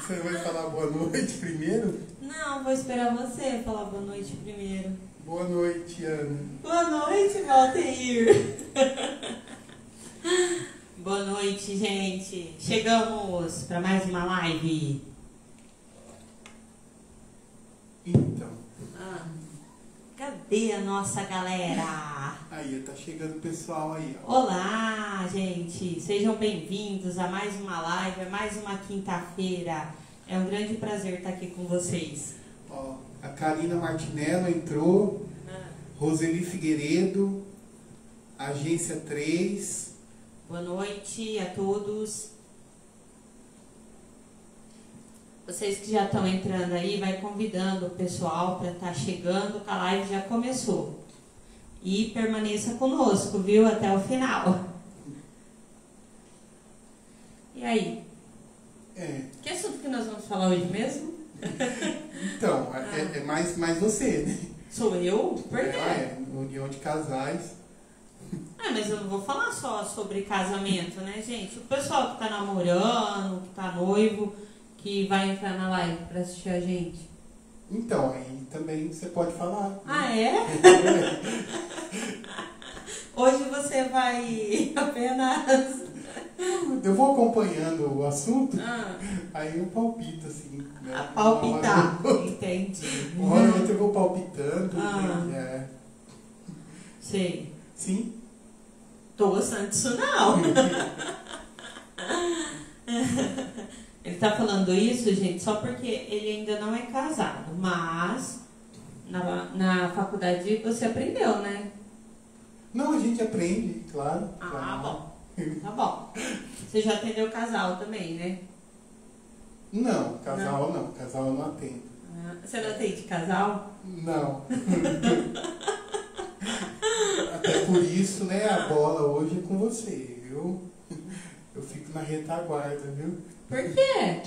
Você vai falar boa noite primeiro? Não, vou esperar você falar boa noite primeiro. Boa noite, Ana. Boa noite, Valteir. Boa noite, gente. Chegamos para mais uma live. Então. Cadê a nossa galera? Aí, tá chegando o pessoal aí, ó. Olá, gente. Sejam bem-vindos a mais uma live, a mais uma quinta-feira. É um grande prazer estar aqui com vocês. Ó, a Karina Martinello entrou. Roseli Figueiredo, Agência 3. Boa noite a todos. Vocês que já estão entrando aí, vai convidando o pessoal para estar chegando, que a live já começou. E permaneça conosco, viu? Até o final. E aí? Que assunto que nós vamos falar hoje mesmo? Então, é mais você, né? Sou eu? Por quê? União de casais. Mas eu não vou falar só sobre casamento, né, gente? O pessoal que tá namorando, que tá noivo, que vai entrar na live pra assistir a gente. Então, aí também você pode falar. Né? Ah, é? Hoje você vai apenas... Eu vou acompanhando o assunto, aí eu palpito, assim. Né? Palpitar, entendi. Uma hora ou outra eu vou palpitando. Sei. Sim? Tô gostando disso, não. Ele tá falando isso, gente, só porque ele ainda não é casado. Mas, na faculdade você aprendeu, né? Não, a gente aprende, claro. Bom. Tá bom. Você já atendeu casal também, né? Não, casal não. Casal eu não atendo. Você não atende casal? Não. Até por isso, né, a bola hoje é com você, viu? Eu fico na retaguarda, viu? Por quê?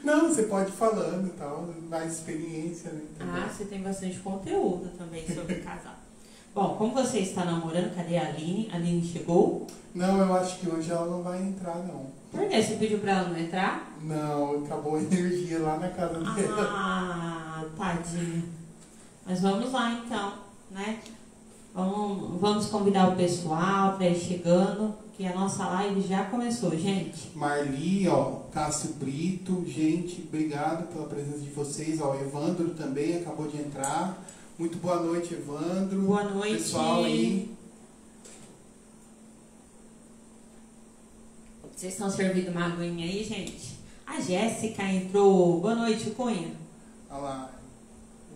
Não, você pode ir falando e tal, mais experiência, né? Também. Você tem bastante conteúdo também sobre casal. Bom, como você está namorando, cadê a Aline? A Aline chegou? Não, eu acho que hoje ela não vai entrar, não. Por quê? Você pediu pra ela não entrar? Não, acabou a energia lá na casa dela. Tadinha. Mas vamos lá então, né? Vamos convidar o pessoal para ir chegando, que a nossa live já começou, gente. Marli, ó, Cássio Brito, gente, obrigado pela presença de vocês. Ó, Evandro também acabou de entrar. Muito boa noite, Evandro. Boa noite. Pessoal aí. Vocês estão servindo uma aguinha aí, gente? A Jéssica entrou. Boa noite, Cunha. Olha lá.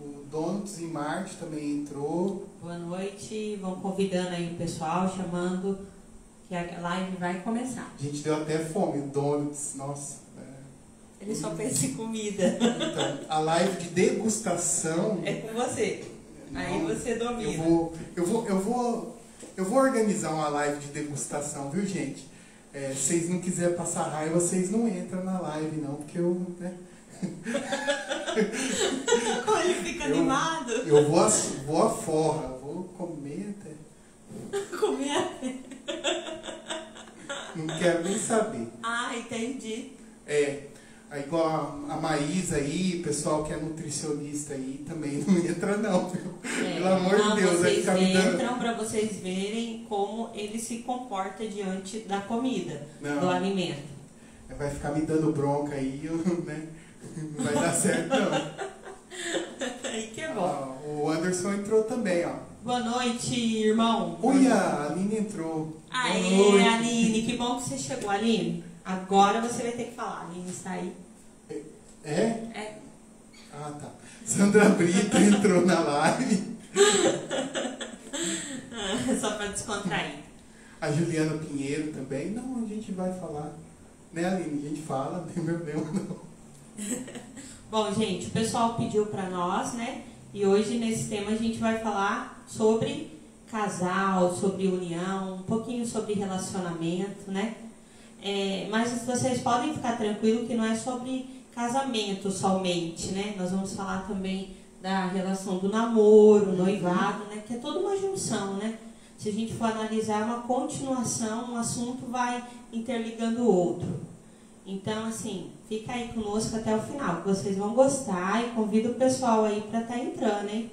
O Donuts em Marte também entrou. Boa noite. Vão convidando aí o pessoal, chamando que a live vai começar. A gente deu até fome. O Donuts, nossa. Ele só pensa em comida. Então, a live de degustação... É com você. Não, aí você domina. Eu vou organizar uma live de degustação, viu, gente? Se vocês não quiserem passar raiva, vocês não entram na live, não, porque eu... Né? Como ele fica animado. Eu vou à forra, vou comer até... Comer até... Não quero nem saber. Entendi. Igual a Maísa aí, pessoal que é nutricionista aí, também não entra não, viu? Pelo amor de Deus, vai ficar me dando... entram para vocês verem como ele se comporta diante da comida, do alimento. Vai ficar me dando bronca aí, né? Não vai dar certo não. Aí que é bom. O Anderson entrou também, ó. Boa noite, irmão. Oi, a Aline entrou. Aê, Aline, que bom que você chegou, Aline. Agora você vai ter que falar. A Aline está aí. É? Tá. Sandra Brito entrou na live. Só para descontrair. A Juliana Pinheiro também. Não, a gente vai falar. Né, Aline? A gente fala, não tem problema não. Bom, gente, o pessoal pediu para nós, né? E hoje nesse tema a gente vai falar sobre casal, sobre união, um pouquinho sobre relacionamento, né? Mas vocês podem ficar tranquilos que não é sobre casamento somente, né? Nós vamos falar também da relação do namoro, noivado, né? Que é toda uma junção, né? Se a gente for analisar uma continuação, um assunto vai interligando o outro. Então, assim, fica aí conosco até o final, que vocês vão gostar, e convido o pessoal aí para estar entrando, hein?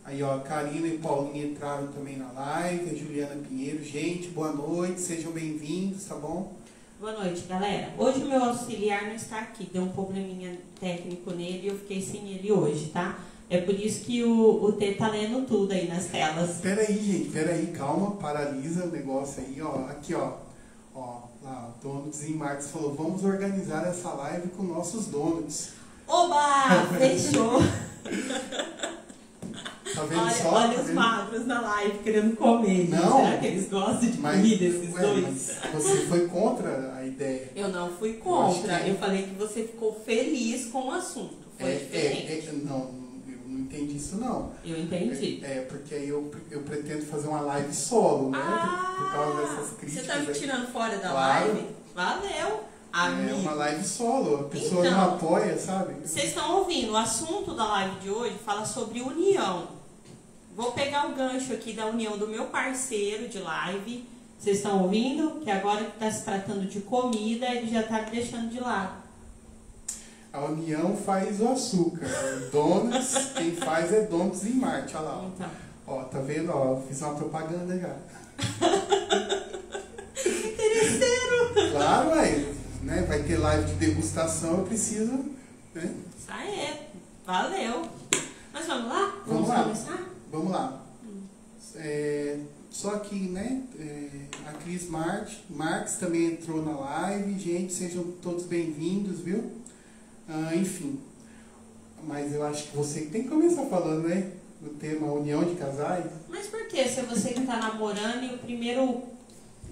Aí, ó, a Karina e Paulinha entraram também na live, a Juliana Pinheiro. Gente, boa noite, sejam bem-vindos, tá bom? Boa noite, galera. Hoje o meu auxiliar não está aqui, deu um probleminha técnico nele e eu fiquei sem ele hoje, tá? É por isso que o T tá lendo tudo aí nas telas. Peraí, gente, peraí, calma, paralisa o negócio aí, ó. Aqui, ó. Ó, lá, o Donuts em Marcos falou, vamos organizar essa live com nossos donuts. Oba! Fechou! Tá vendo olha, só? olha tá os vendo? magros na live querendo comer. Não. Será que eles gostam de comida, esses dois? Mas você foi contra a ideia. Eu não fui contra. que- Eu falei que você ficou feliz com o assunto. Foi diferente. Não, eu não entendi isso não. Eu entendi. Porque aí eu pretendo fazer uma live solo, né? Por causa dessas Você críticas. tá me aí. tirando fora da Claro. live? Valeu. Amigo. É uma live solo, a pessoa Então, não apoia, sabe? Vocês estão ouvindo, o assunto da live de hoje fala sobre união. Vou pegar o gancho aqui da união do meu parceiro de live. Vocês estão ouvindo? Que agora que está se tratando de comida, ele já está me deixando de lado. A união faz o açúcar. Donuts, quem faz é Donuts em Marte, olha lá. Então. Ó, tá vendo? Ó, fiz uma propaganda já. Interesseiro! Claro, né? Vai ter live de degustação, eu preciso, né? Isso aí, valeu. Mas vamos lá? Vamos lá. Começar? Vamos lá. Só que, né, a Cris Marques também entrou na live. Gente, sejam todos bem-vindos, viu? Enfim. Mas eu acho que você que tem que começar falando, né? O tema união de casais. Mas por que? Se é você que está namorando e o primeiro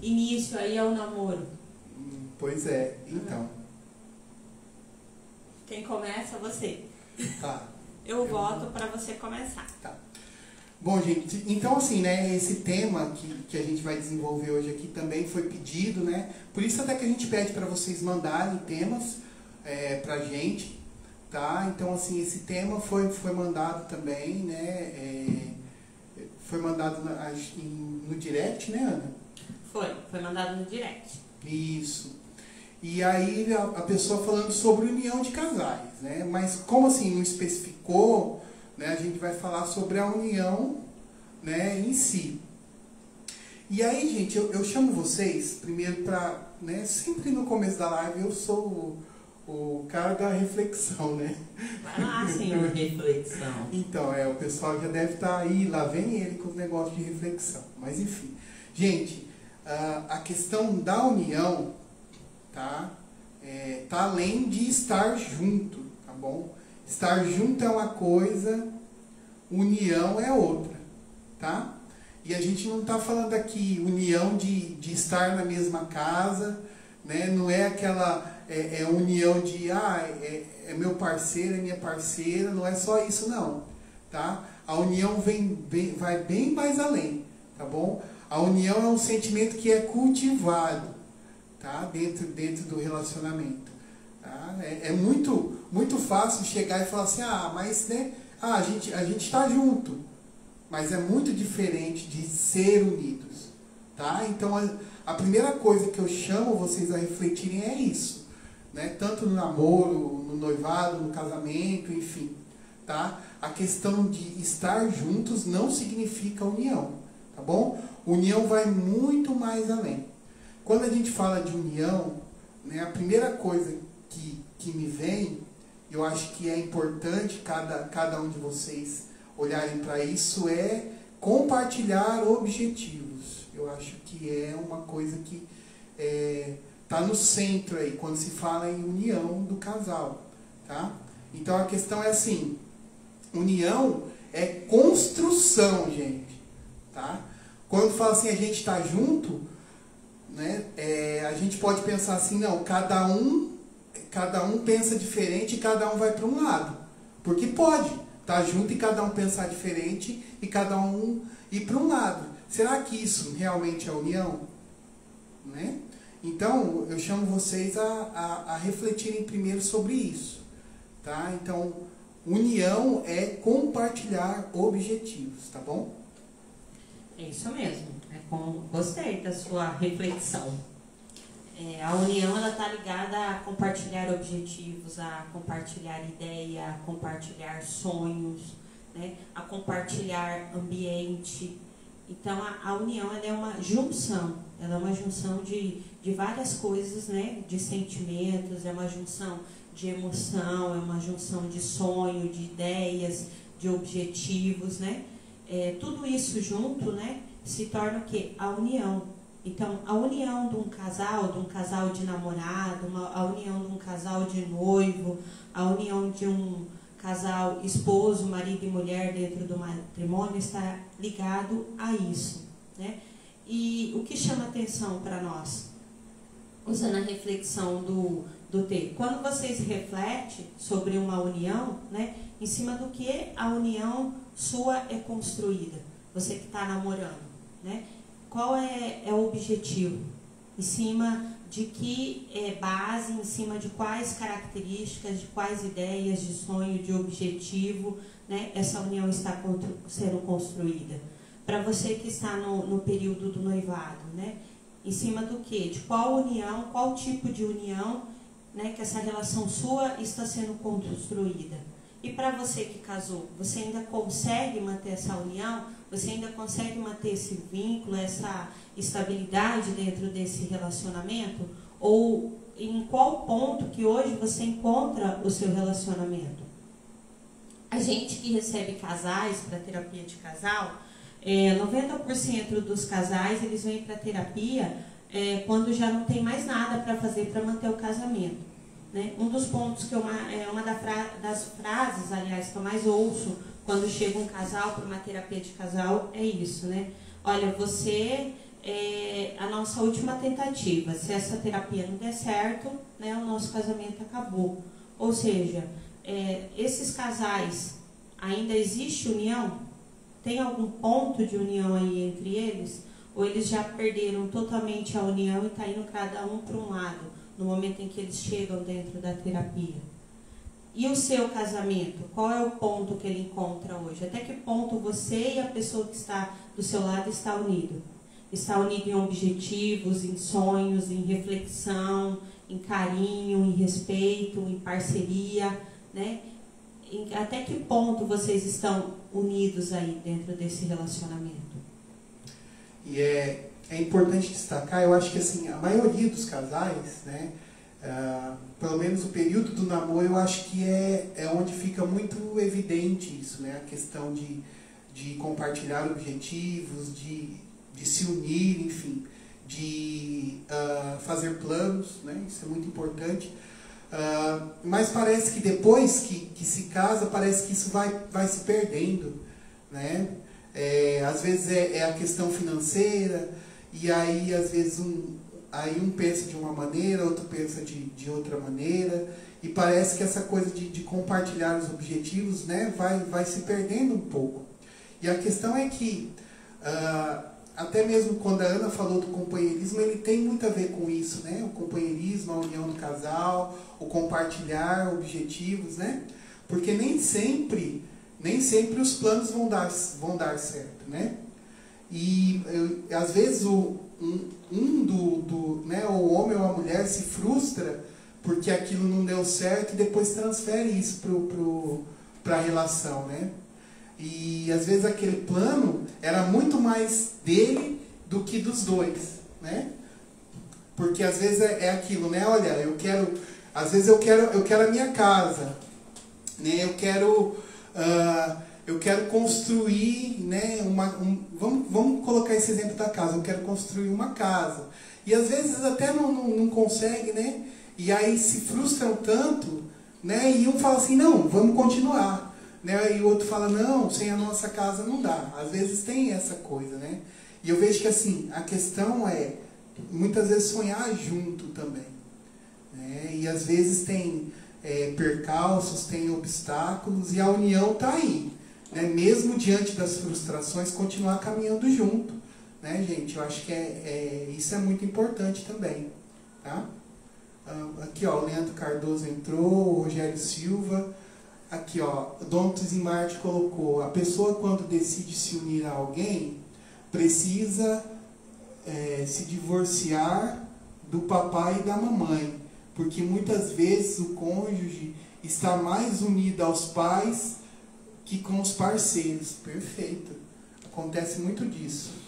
início aí é o namoro. Pois é, então. Quem começa é você. Tá. Eu voto para você começar. Tá. Bom, gente, então assim, né, esse tema que a gente vai desenvolver hoje aqui também foi pedido, né? Por isso até que a gente pede para vocês mandarem temas pra gente, tá? Então, assim, esse tema foi mandado também, né? Foi mandado no direct, né, Ana? Foi mandado no direct. Isso. E aí a pessoa falando sobre união de casais, né? Mas como assim não especificou, né? A gente vai falar sobre a união, né, em si. E aí, gente, eu chamo vocês primeiro para, né? Sempre no começo da live eu sou o cara da reflexão, né? Vai lá, senhor, reflexão. Então, o pessoal já deve estar aí, lá vem ele com o negócio de reflexão. Mas enfim, gente, a questão da união, tá? Tá além de estar junto, tá bom? Estar junto é uma coisa, união é outra, tá? E a gente não está falando aqui união de estar na mesma casa, né? Não é aquela união de é meu parceiro, é minha parceira, não é só isso não, tá? A união vai bem mais além, tá bom? A união é um sentimento que é cultivado, tá? Dentro do relacionamento, tá? É muito fácil chegar e falar assim, mas né, a gente está junto, mas é muito diferente de ser unidos, tá? Então a primeira coisa que eu chamo vocês a refletirem é isso, né? Tanto no namoro, no noivado, no casamento, enfim, tá? A questão de estar juntos não significa união, tá bom? União vai muito mais além. Quando a gente fala de união, né, a primeira coisa que me vem, eu acho que é importante cada um de vocês olharem para isso, é compartilhar objetivos. Eu acho que é uma coisa que está no centro aí, quando se fala em união do casal, tá? Então a questão é assim, união é construção, gente, tá? Quando fala assim, a gente está junto, né, a gente pode pensar assim, não, cada um pensa diferente e cada um vai para um lado. Porque pode estar junto e cada um pensar diferente e cada um ir para um lado. Será que isso realmente é união? Né? Então, eu chamo vocês a refletirem primeiro sobre isso. Tá? Então, união é compartilhar objetivos, tá bom? É isso mesmo. Gostei da sua reflexão. A união ela está ligada a compartilhar objetivos, a compartilhar ideia, a compartilhar sonhos, né? A compartilhar ambiente. Então a união ela é uma junção, de várias coisas, né? De sentimentos, é uma junção de emoção, é uma junção de sonho, de ideias, de objetivos, né? Tudo isso junto, né? Se torna o quê? A união. Então, a união de um casal de namorado, a união de um casal de noivo, a união de um casal esposo, marido e mulher dentro do matrimônio está ligado a isso, né? E o que chama atenção para nós, usando a reflexão do texto, quando vocês refletem sobre uma união, né, em cima do que a união sua é construída, você que está namorando, né? Qual é o objetivo? Em cima de que base, em cima de quais características, de quais ideias, de sonho, de objetivo, né, essa união está sendo construída? Para você que está no período do noivado, né, em cima do que? De qual união, qual tipo de união, né, que essa relação sua está sendo construída? E para você que casou, você ainda consegue manter essa união? Você ainda consegue manter esse vínculo, essa estabilidade dentro desse relacionamento? Ou em qual ponto que hoje você encontra o seu relacionamento? A gente que recebe casais para terapia de casal, 90% dos casais eles vêm para terapia quando já não tem mais nada para fazer para manter o casamento. Né? Um dos pontos que uma das frases, aliás, que eu mais ouço quando chega um casal para uma terapia de casal é isso, né? Olha, você é a nossa última tentativa. Se essa terapia não der certo, né, o nosso casamento acabou. Ou seja, esses casais, ainda existe união? Tem algum ponto de união aí entre eles? Ou eles já perderam totalmente a união e está indo cada um para um lado, no momento em que eles chegam dentro da terapia? E o seu casamento? Qual é o ponto que ele encontra hoje? Até que ponto você e a pessoa que está do seu lado está unido? Está unido em objetivos, em sonhos, em reflexão, em carinho, em respeito, em parceria, né? Até que ponto vocês estão unidos aí dentro desse relacionamento? E é importante destacar, eu acho que assim, a maioria dos casais, né, pelo menos o período do namoro, eu acho que é onde fica muito evidente isso, né, a questão de compartilhar objetivos, de se unir, enfim, de fazer planos, né, isso é muito importante. Mas parece que depois que se casa, parece que isso vai se perdendo, né? Às vezes é a questão financeira, e aí às vezes um pensa de uma maneira, outro pensa de outra maneira, e parece que essa coisa de compartilhar os objetivos, né, vai se perdendo um pouco. E a questão é que, até mesmo quando a Ana falou do companheirismo, ele tem muito a ver com isso, né? O companheirismo, a união do casal, o compartilhar objetivos, né? Porque nem sempre os planos vão dar certo, né? E às vezes né, o homem ou a mulher se frustra porque aquilo não deu certo e depois transfere isso para a relação, né? E às vezes aquele plano era muito mais dele do que dos dois, né? Porque às vezes é aquilo, né? Olha, às vezes eu quero a minha casa, né? Eu quero construir, né? Vamos colocar esse exemplo da casa. Eu quero construir uma casa. E às vezes até não consegue, né? E aí se frustram tanto, né? E um fala assim, não, vamos continuar. Né? E o outro fala, não, sem a nossa casa não dá. Às vezes tem essa coisa, né? E eu vejo que assim, a questão é, muitas vezes, sonhar junto também. Né? E às vezes tem percalços, tem obstáculos, e a união está aí. Né? Mesmo diante das frustrações, continuar caminhando junto. Né, gente? Eu acho que isso é muito importante também. Tá? Aqui, ó, o Leandro Cardoso entrou, o Rogério Silva. Aqui, ó, o Dom Tizimarte colocou, a pessoa quando decide se unir a alguém, precisa se divorciar do papai e da mamãe, porque muitas vezes o cônjuge está mais unido aos pais que com os parceiros. Perfeito. Acontece muito disso.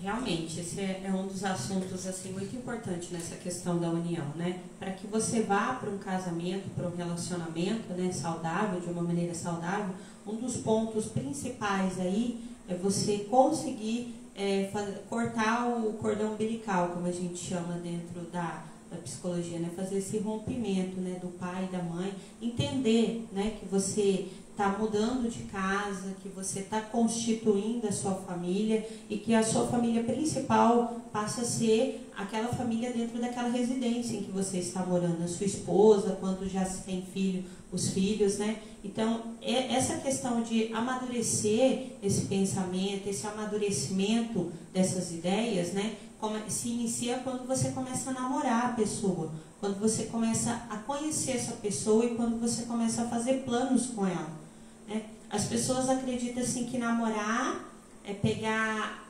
Realmente, esse é um dos assuntos assim, muito importante nessa questão da união, né? Para que você vá para um casamento, para um relacionamento, né, saudável, de uma maneira saudável, um dos pontos principais aí é você conseguir cortar o cordão umbilical, como a gente chama dentro da psicologia, né? Fazer esse rompimento, né, do pai e da mãe, entender, né, que você está mudando de casa, que você está constituindo a sua família e que a sua família principal passa a ser aquela família dentro daquela residência em que você está morando, a sua esposa, quando já se tem filho, os filhos, né? Então, essa questão de amadurecer esse pensamento, esse amadurecimento dessas ideias, né, se inicia quando você começa a namorar a pessoa, quando você começa a conhecer essa pessoa e quando você começa a fazer planos com ela, né? As pessoas acreditam assim que namorar é pegar,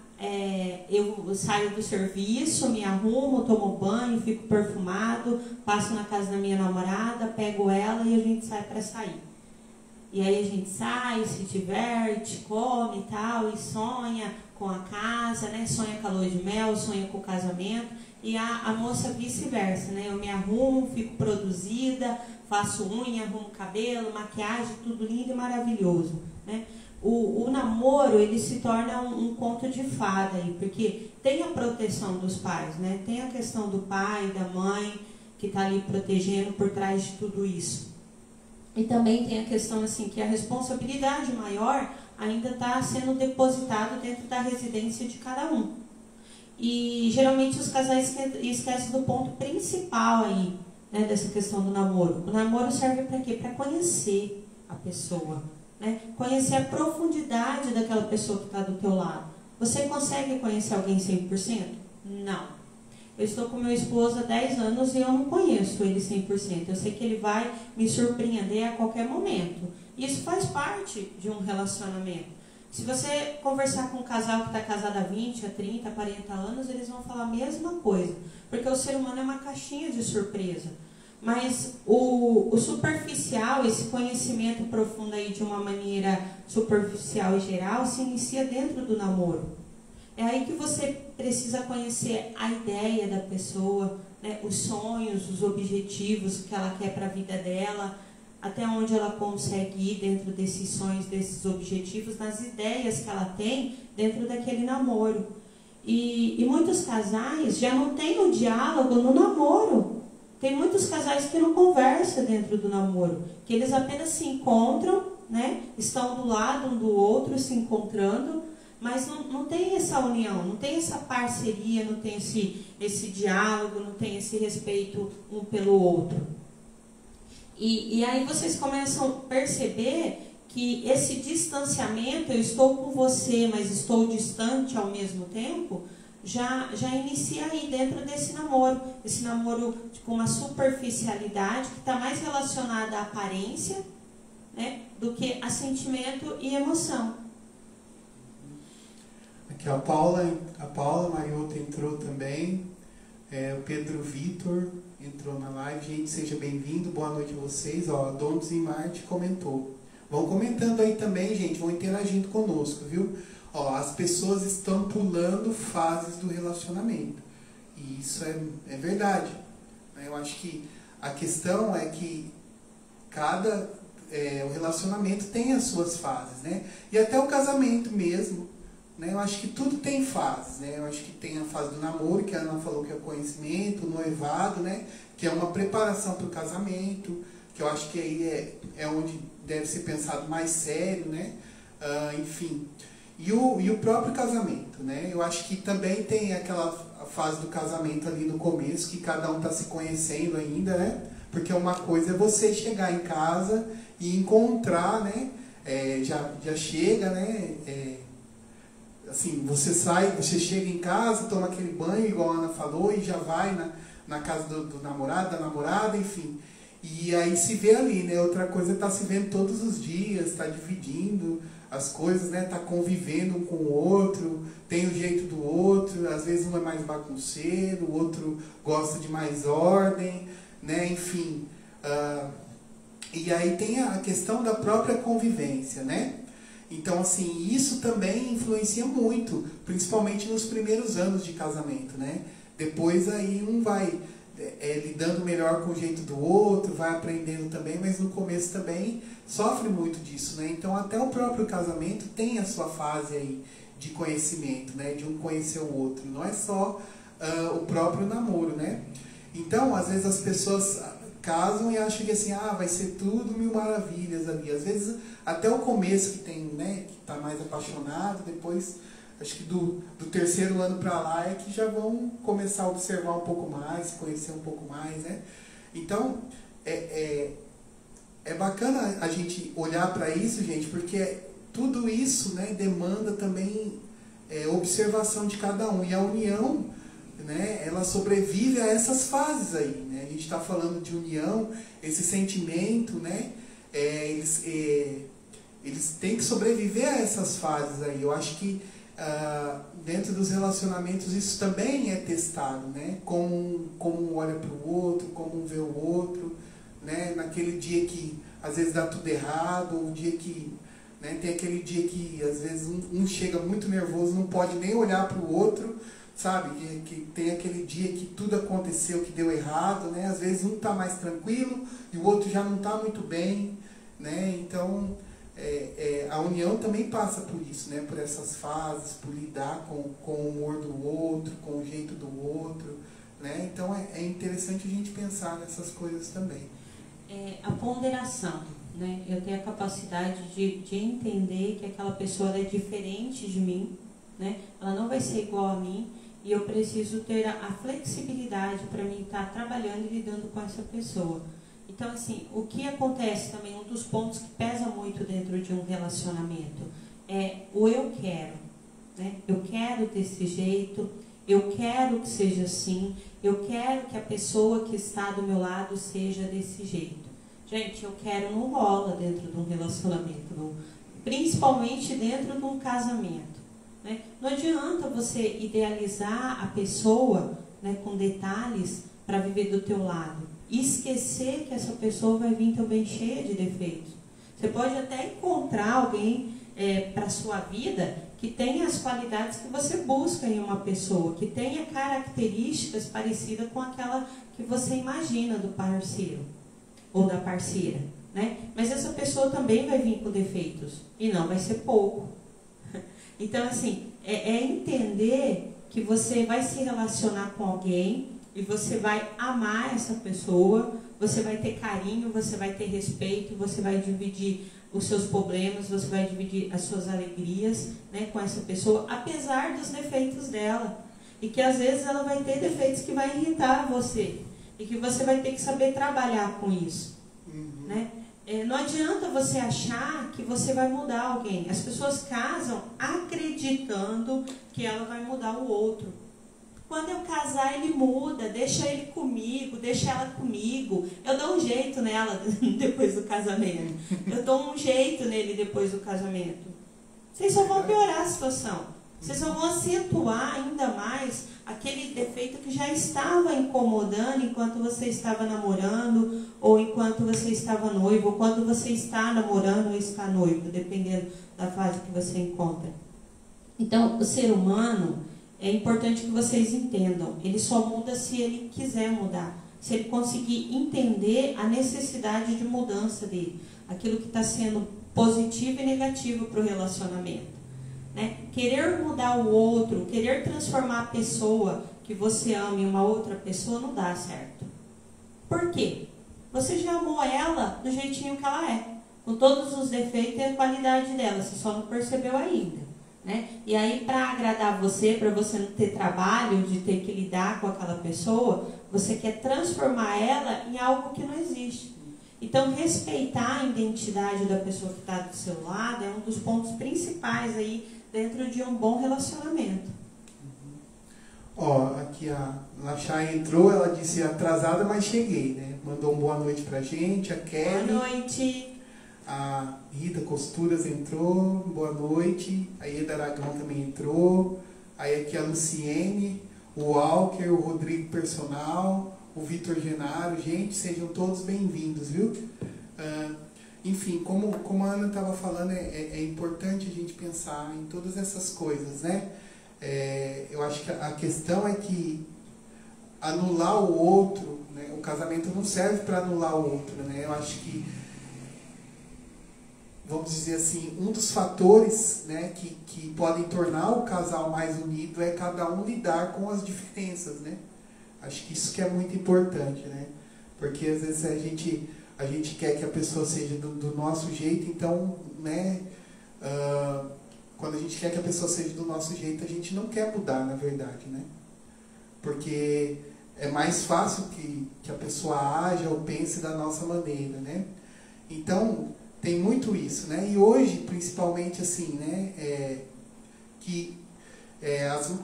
eu saio do serviço, me arrumo, tomo banho, fico perfumado, passo na casa da minha namorada, pego ela e a gente sai para sair. E aí a gente sai, se diverte, come e tal, e sonha com a casa, né? Sonha com a lua de mel, sonha com o casamento. E a moça vice-versa, né? Eu me arrumo, fico produzida, faço unha, arrumo cabelo, maquiagem, tudo lindo e maravilhoso, né? O namoro, ele se torna um conto de fada aí, porque tem a proteção dos pais, né? Tem a questão do pai, da mãe, que está ali protegendo por trás de tudo isso. E também tem a questão assim que a responsabilidade maior ainda está sendo depositada dentro da residência de cada um. E geralmente os casais esquecem do ponto principal aí, né, dessa questão do namoro. O namoro serve para quê? Para conhecer a pessoa, né? Conhecer a profundidade daquela pessoa que está do teu lado. Você consegue conhecer alguém 100%? Não. Eu estou com meu esposo há 10 anos e eu não conheço ele 100%. Eu sei que ele vai me surpreender a qualquer momento. Isso faz parte de um relacionamento. Se você conversar com um casal que está casado há 20, há 30, 40 anos, eles vão falar a mesma coisa. Porque o ser humano é uma caixinha de surpresa. Mas o superficial, esse conhecimento profundo aí de uma maneira superficial e geral, se inicia dentro do namoro. É aí que você precisa conhecer a ideia da pessoa, né, os sonhos, os objetivos que ela quer para a vida dela, até onde ela consegue ir dentro desses sonhos, desses objetivos, nas ideias que ela tem dentro daquele namoro. E muitos casais já não têm o diálogo no namoro. Tem muitos casais que não conversam dentro do namoro, que eles apenas se encontram, né, estão do lado um do outro, se encontrando, mas não tem essa união, não tem essa parceria, não tem esse diálogo, não tem esse respeito um pelo outro. E aí vocês começam a perceber que esse distanciamento, eu estou com você, mas estou distante ao mesmo tempo, já inicia aí dentro desse namoro. Esse namoro com uma superficialidade que está mais relacionada à aparência, né, do que a sentimento e emoção. Aqui a Paula Mariotto entrou também, o Pedro Vitor entrou na live. Gente, seja bem-vindo, boa noite a vocês. Ó, a Dondes em Marte comentou. Vão comentando aí também, gente, vão interagindo conosco, viu? Ó, as pessoas estão pulando fases do relacionamento. E isso é verdade. Eu acho que a questão é que o relacionamento tem as suas fases, né? E até o casamento mesmo. Né? Eu acho que tudo tem fases, né? Eu acho que tem a fase do namoro, que a Ana falou que é o conhecimento, o noivado, né? Que é uma preparação para o casamento, que eu acho que aí é onde deve ser pensado mais sério, né? Enfim. E o próprio casamento, né? Eu acho que também tem aquela fase do casamento ali no começo, que cada um está se conhecendo ainda, né? Porque uma coisa é você chegar em casa e encontrar, né? Já chega, né? Assim, você chega em casa, toma aquele banho, igual a Ana falou, e já vai na casa do namorado, da namorada, enfim. E aí se vê ali, né? Outra coisa é estar se vendo todos os dias, está dividindo as coisas, né? Tá convivendo um com o outro, tem o jeito do outro, às às vezes um é mais bagunceiro, o outro gosta de mais ordem, né? Enfim. E aí tem a questão da própria convivência, né? Então, assim, isso também influencia muito, principalmente nos primeiros anos de casamento, né? Depois aí um vai lidando melhor com o jeito do outro, vai aprendendo também, mas no começo também sofre muito disso, né? Então, até o próprio casamento tem a sua fase aí de conhecimento, né? De um conhecer o outro. Não é só o próprio namoro, né? Então, às vezes as pessoas casam e acham que assim, vai ser tudo mil maravilhas ali. Às vezes, até o começo que tem, né, que tá mais apaixonado, depois, acho que do terceiro ano para lá é que já vão começar a observar um pouco mais, conhecer um pouco mais, né? Então, é bacana a gente olhar para isso, gente, porque tudo isso, né, demanda também observação de cada um. E a união, né, ela sobrevive a essas fases aí, né? A gente está falando de união, esse sentimento, né? Eles têm que sobreviver a essas fases aí. Eu acho que dentro dos relacionamentos isso também é testado, né? Como um olha para o outro, como um vê o outro, né? Naquele dia que às vezes dá tudo errado, ou um dia que, né, tem aquele dia que às vezes um chega muito nervoso, não pode nem olhar para o outro, sabe? Que tem aquele dia que tudo aconteceu, que deu errado, né? Às vezes um está mais tranquilo e o outro já não está muito bem, né? Então, a união também passa por isso, né? Por essas fases, por lidar com o humor do outro, com o jeito do outro, né? Então, é interessante a gente pensar nessas coisas também. A ponderação, né? Eu tenho a capacidade de entender que aquela pessoa é diferente de mim, né? Ela não vai ser igual a mim, e eu preciso ter a flexibilidade para mim estar trabalhando e lidando com essa pessoa. Então, assim, o que acontece também, um dos pontos que pesa muito dentro de um relacionamento é o eu quero, né? Eu quero desse jeito, eu quero que seja assim, eu quero que a pessoa que está do meu lado seja desse jeito. Gente, eu quero não rola dentro de um relacionamento, principalmente dentro de um casamento. Né? Não adianta você idealizar a pessoa, né, com detalhes para viver do teu lado e esquecer que essa pessoa vai vir também cheia de defeitos. Você pode até encontrar alguém para a sua vida que tenha as qualidades que você busca em uma pessoa, que tenha características parecidas com aquela que você imagina do parceiro ou da parceira, né? Mas essa pessoa também vai vir com defeitos e não vai ser pouco. Então, assim, é entender que você vai se relacionar com alguém e você vai amar essa pessoa, você vai ter carinho, você vai ter respeito, você vai dividir os seus problemas, você vai dividir as suas alegrias, né, com essa pessoa, apesar dos defeitos dela. E que às vezes ela vai ter defeitos que vai irritar você e que você vai ter que saber trabalhar com isso. Né? Não adianta você achar que você vai mudar alguém. As pessoas casam acreditando que ela vai mudar o outro. Quando eu casar, ele muda, deixa ele comigo, deixa ela comigo. Eu dou um jeito nela depois do casamento. Eu dou um jeito nele depois do casamento. Vocês só vão piorar a situação. Vocês só vão acentuar ainda mais aquele defeito que já estava incomodando enquanto você estava namorando, ou enquanto você estava noivo, ou quando você está namorando ou está noivo, dependendo da fase que você encontra. Então, o ser humano, é importante que vocês entendam, ele só muda se ele quiser mudar, se ele conseguir entender a necessidade de mudança dele, aquilo que está sendo positivo e negativo para o relacionamento. Né? Querer mudar o outro, querer transformar a pessoa que você ama em uma outra pessoa não dá certo. Por quê? Você já amou ela do jeitinho que ela é, com todos os defeitos e a qualidade dela, você só não percebeu ainda. Né? E aí, para agradar você, para você não ter trabalho de ter que lidar com aquela pessoa, você quer transformar ela em algo que não existe. Então, respeitar a identidade da pessoa que está do seu lado é um dos pontos principais aí dentro de um bom relacionamento. Ó, aqui a Lachai entrou, ela disse atrasada, mas cheguei, né? Mandou uma boa noite pra gente, a Kelly. Boa noite. A Rita Costuras entrou, boa noite. A Ieda Aragão também entrou. A Aí aqui a Luciene, o Walker, o Rodrigo Personal, o Vitor Genaro. Gente, sejam todos bem-vindos, viu? Enfim, como a Ana estava falando, é importante a gente pensar em todas essas coisas, né? Eu acho que a questão é que anular o outro, né? O casamento não serve para anular o outro, né? Eu acho que, vamos dizer assim, um dos fatores, né, que podem tornar o casal mais unido é cada um lidar com as diferenças, né? Acho que isso que é muito importante, né? Porque às vezes a gente quer que a pessoa seja do nosso jeito, então, né, quando a gente quer que a pessoa seja do nosso jeito, a gente não quer mudar, na verdade, né? Porque é mais fácil que a pessoa haja ou pense da nossa maneira, né? Então, tem muito isso, né? E hoje, principalmente, assim, né,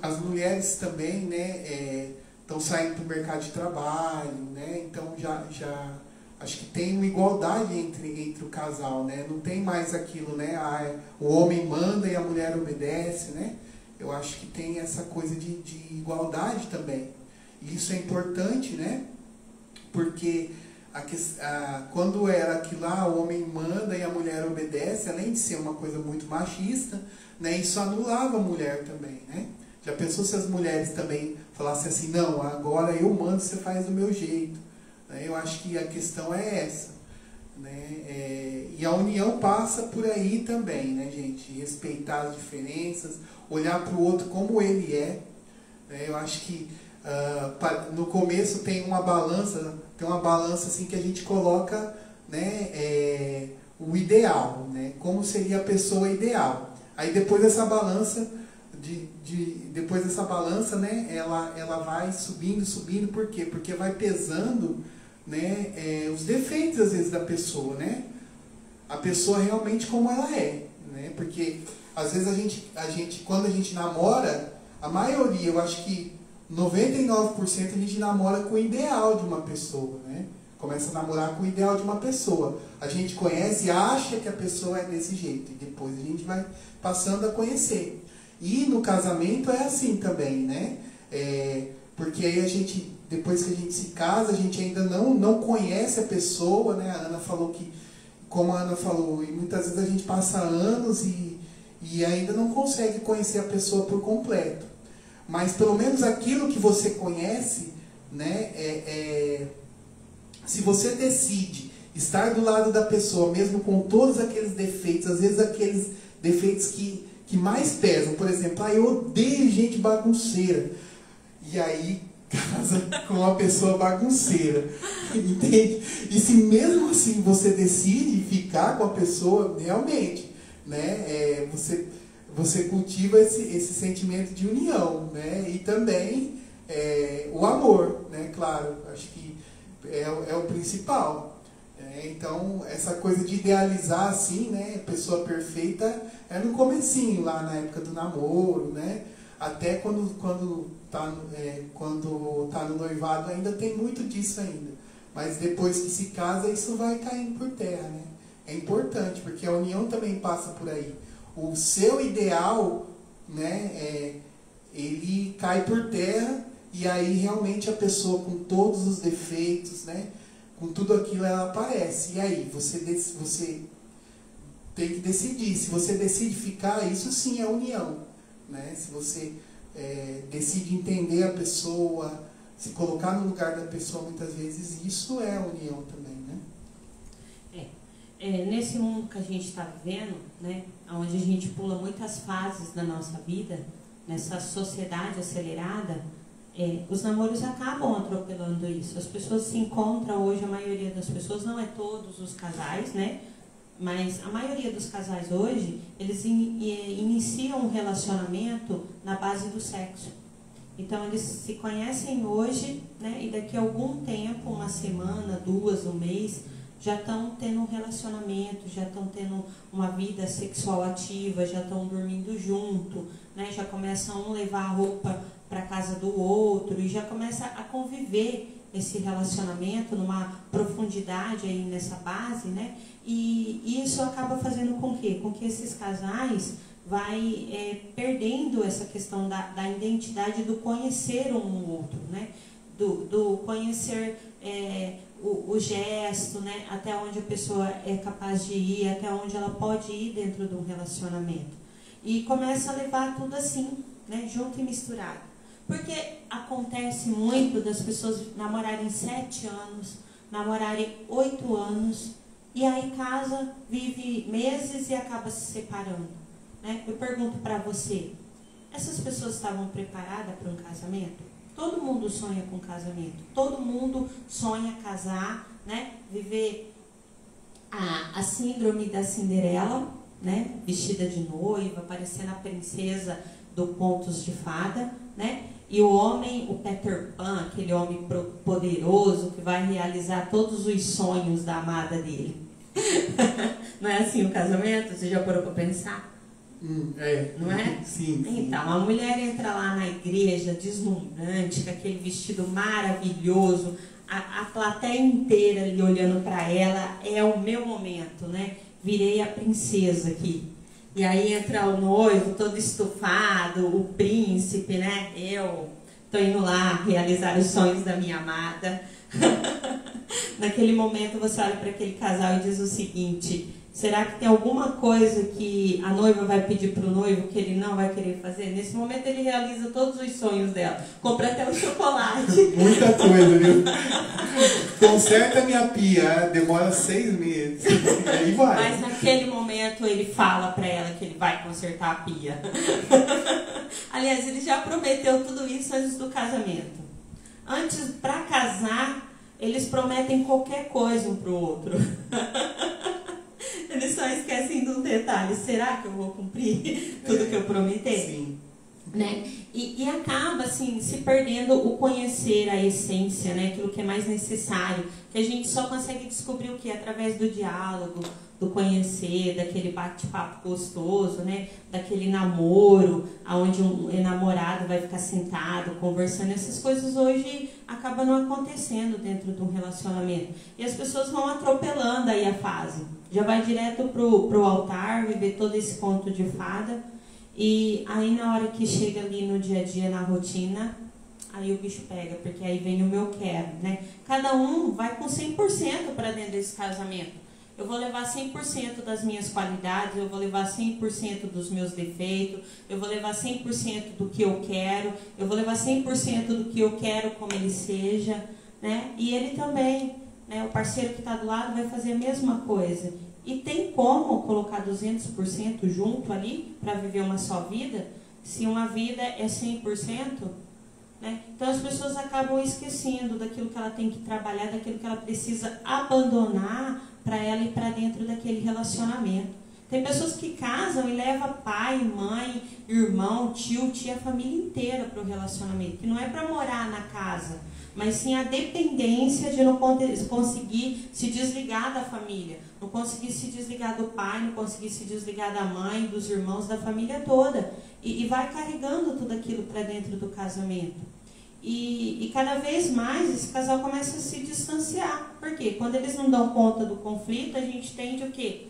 as mulheres também, né, estão saindo do mercado de trabalho, né? Então, já acho que tem uma igualdade entre o casal, né? Não tem mais aquilo, né? O homem manda e a mulher obedece, né? Eu acho que tem essa coisa de igualdade também. E isso é importante, né? Porque quando era aquilo lá, o homem manda e a mulher obedece, além de ser uma coisa muito machista, né? Isso anulava a mulher também, né? Já pensou se as mulheres também falassem assim, não, agora eu mando, você faz do meu jeito. Eu acho que a questão é essa, né? E a união passa por aí também, né, gente? Respeitar as diferenças, olhar para o outro como ele é. Eu acho que no começo tem uma balança assim que a gente coloca, né, o ideal, né? Como seria a pessoa ideal. Aí depois dessa balança né, ela vai subindo, por quê? Porque vai pesando, né, os defeitos às vezes da pessoa, né? A pessoa realmente como ela é, né? Porque às vezes a gente quando a gente namora, a maioria, eu acho que 99% a gente namora com o ideal de uma pessoa, né? Começa a namorar com o ideal de uma pessoa. A gente conhece e acha que a pessoa é desse jeito, e depois a gente vai passando a conhecer. E no casamento é assim também, né? Porque aí depois que a gente se casa, a gente ainda não conhece a pessoa, né? A Ana falou que, como a Ana falou, e muitas vezes a gente passa anos e ainda não consegue conhecer a pessoa por completo. Mas pelo menos aquilo que você conhece, né? Se você decide estar do lado da pessoa, mesmo com todos aqueles defeitos, às vezes aqueles defeitos que mais pesam, por exemplo, eu odeio gente bagunceira. E aí casa com uma pessoa bagunceira, entende? E se mesmo assim você decide ficar com a pessoa, realmente, né, você cultiva esse sentimento de união, né, e também o amor, né, claro, acho que é o principal. Então, essa coisa de idealizar assim, né, pessoa perfeita, é no comecinho, lá na época do namoro, né, até quando tá no noivado ainda tem muito disso ainda. Mas depois que se casa, isso vai caindo por terra, né? É importante, porque a união também passa por aí. O seu ideal, né, ele cai por terra, e aí realmente a pessoa com todos os defeitos, né, com tudo aquilo, ela aparece. E aí, você tem que decidir. Se você decide ficar, isso sim é união, né? Se você decide entender a pessoa, se colocar no lugar da pessoa, muitas vezes, isso é união também, né? Nesse mundo que a gente está vivendo, né, onde a gente pula muitas fases da nossa vida, nessa sociedade acelerada, os namoros acabam atropelando isso. As pessoas se encontram hoje, a maioria das pessoas, não é todos os casais, né? Mas a maioria dos casais hoje, eles iniciam um relacionamento na base do sexo. Então, eles se conhecem hoje, né? E daqui a algum tempo, uma semana, 2, um mês, já estão tendo um relacionamento, já estão tendo uma vida sexual ativa, já estão dormindo junto, né? Já começam a levar a roupa para casa do outro e já começa a conviver esse relacionamento numa profundidade aí nessa base, né? E isso acaba fazendo com que esses casais vai perdendo essa questão da identidade do conhecer um outro, né? Do conhecer o gesto, né? Até onde a pessoa é capaz de ir, até onde ela pode ir dentro de um relacionamento. E começa a levar tudo assim, né? Junto e misturado. Porque acontece muito das pessoas namorarem 7 anos, namorarem 8 anos, e aí casa, vive meses e acaba se separando, né? Eu pergunto para você, essas pessoas estavam preparadas para um casamento? Todo mundo sonha com casamento, todo mundo sonha casar, né? Viver a síndrome da Cinderela, né? Vestida de noiva, parecendo a princesa do Contos de Fada, né? E o homem, o Peter Pan, aquele homem poderoso que vai realizar todos os sonhos da amada dele. Não é assim o casamento? Você já parou para pensar? Não é? Sim. Então, a mulher entra lá na igreja deslumbrante, com aquele vestido maravilhoso, a plateia inteira ali olhando para ela, é o meu momento, né? Virei a princesa aqui. E aí entra o noivo todo estufado, o príncipe, né? Eu tô indo lá realizar os sonhos da minha amada. Naquele momento você olha para aquele casal e diz o seguinte: será que tem alguma coisa que a noiva vai pedir para o noivo que ele não vai querer fazer? Nesse momento ele realiza todos os sonhos dela. Compra até o chocolate. Muita coisa, viu? Conserta minha pia, demora 6 meses. E aí vai. Mas naquele momento ele fala para ela que ele vai consertar a pia. Aliás, ele já prometeu tudo isso antes do casamento. Antes, para casar, eles prometem qualquer coisa um para o outro. Eles só esquecem de um detalhe: será que eu vou cumprir tudo que eu prometi? Sim. Né? E acaba assim, se perdendo o conhecer, a essência, né? Aquilo que é mais necessário, que a gente só consegue descobrir o que? Através do diálogo, do conhecer, daquele bate-papo gostoso, né? Daquele namoro, onde um namorado vai ficar sentado, conversando. Essas coisas hoje acabam não acontecendo dentro de um relacionamento. E as pessoas vão atropelando aí a fase. Já vai direto pro altar, viver todo esse conto de fada. E aí na hora que chega ali no dia a dia, na rotina, aí o bicho pega, porque aí vem o meu quero, né? Cada um vai com 100% para dentro desse casamento. Eu vou levar 100% das minhas qualidades, eu vou levar 100% dos meus defeitos, eu vou levar 100% do que eu quero, eu vou levar 100% do que eu quero como ele seja, né? E ele também, né? O parceiro que está do lado vai fazer a mesma coisa. E tem como colocar 200% junto ali para viver uma só vida? Se uma vida é 100%, né? Então as pessoas acabam esquecendo daquilo que ela tem que trabalhar, daquilo que ela precisa abandonar para ela ir para dentro daquele relacionamento. Tem pessoas que casam e levam pai, mãe, irmão, tio, tia, família inteira para o relacionamento, que não é para morar na casa, mas sim a dependência de não conseguir se desligar da família, não conseguir se desligar do pai, não conseguir se desligar da mãe, dos irmãos, da família toda. E vai carregando tudo aquilo para dentro do casamento. E cada vez mais esse casal começa a se distanciar. Por quê? Quando eles não dão conta do conflito, a gente tende o quê?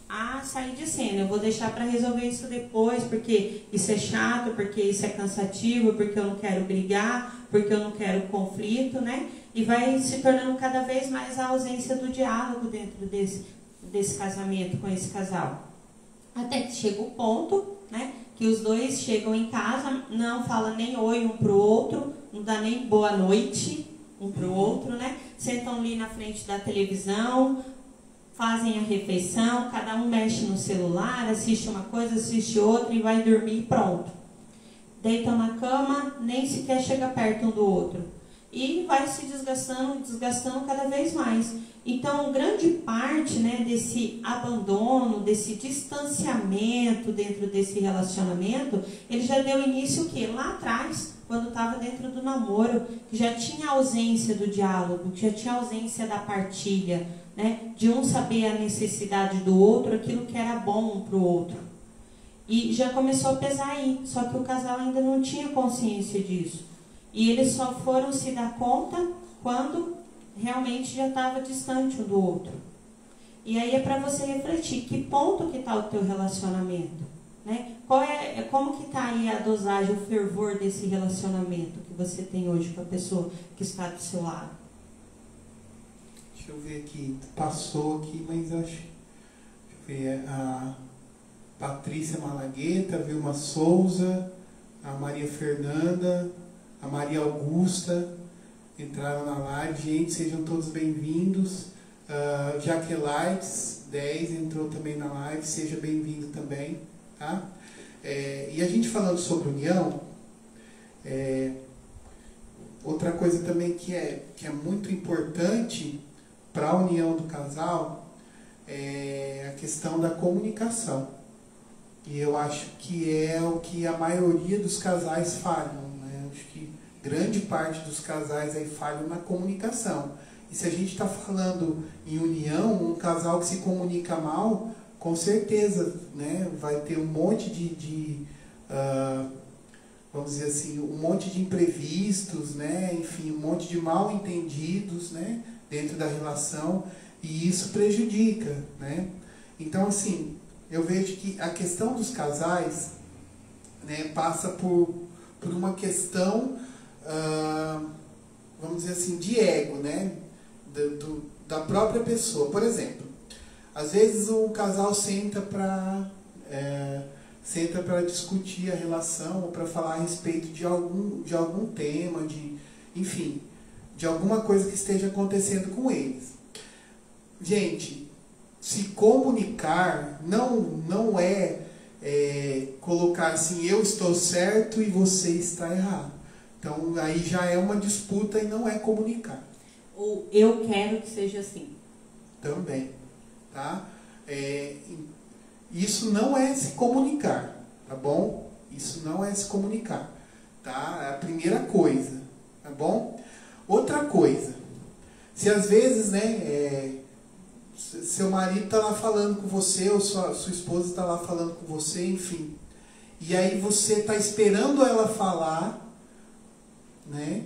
A sair de cena. Eu vou deixar para resolver isso depois, porque isso é chato, porque isso é cansativo, porque eu não quero brigar, porque eu não quero conflito, né? E vai se tornando cada vez mais a ausência do diálogo dentro desse casamento com esse casal. Até que chega o ponto, né? Que os dois chegam em casa, não falam nem oi um pro outro, não dá nem boa noite um pro outro, né? Sentam ali na frente da televisão, fazem a refeição, cada um mexe no celular, assiste uma coisa, assiste outra e vai dormir e pronto. Deitam na cama, nem sequer chega perto um do outro. E vai se desgastando cada vez mais. Então, grande parte, né, desse abandono, desse distanciamento dentro desse relacionamento, ele já deu início o quê? Lá atrás, quando estava dentro do namoro, que já tinha ausência do diálogo, que já tinha ausência da partilha, né, de um saber a necessidade do outro, aquilo que era bom um para o outro. E já começou a pesar aí, só que o casal ainda não tinha consciência disso. E eles só foram se dar conta quando realmente já estava distante um do outro. E aí é para você refletir, que ponto que está o teu relacionamento? né? Como que está aí a dosagem, o fervor desse relacionamento que você tem hoje com a pessoa que está do seu lado? Deixa eu ver aqui, passou aqui, mas acho... Deixa eu ver, a Patrícia Malagueta, a Vilma Souza, a Maria Fernanda, a Maria Augusta, entraram na live. Gente, sejam todos bem-vindos. Jaquelites 10 entrou também na live, seja bem-vindo também, tá? E a gente falando sobre união, outra coisa também que é muito importante para a união do casal é a questão da comunicação. E eu acho que é o que a maioria dos casais falham, né? Acho que grande parte dos casais aí falham na comunicação. E se a gente está falando em união, um casal que se comunica mal, com certeza, né, vai ter um monte vamos dizer assim, um monte de imprevistos, né, enfim, um monte de mal entendidos, né, dentro da relação, e isso prejudica, né? Então, assim, eu vejo que a questão dos casais, né, passa por uma questão, vamos dizer assim, de ego, né, da própria pessoa. Por exemplo, às vezes o casal senta para discutir a relação ou para falar a respeito de algum tema, enfim, de alguma coisa que esteja acontecendo com eles. Gente, se comunicar não é colocar assim, eu estou certo e você está errado. Então aí já é uma disputa e não é comunicar. Ou eu quero que seja assim. Também, tá? Isso não é se comunicar, tá bom? Isso não é se comunicar, tá? É a primeira coisa, tá bom? Outra coisa, se às vezes, né, seu marido está lá falando com você, ou sua esposa está lá falando com você, enfim, e aí você está esperando ela falar, né?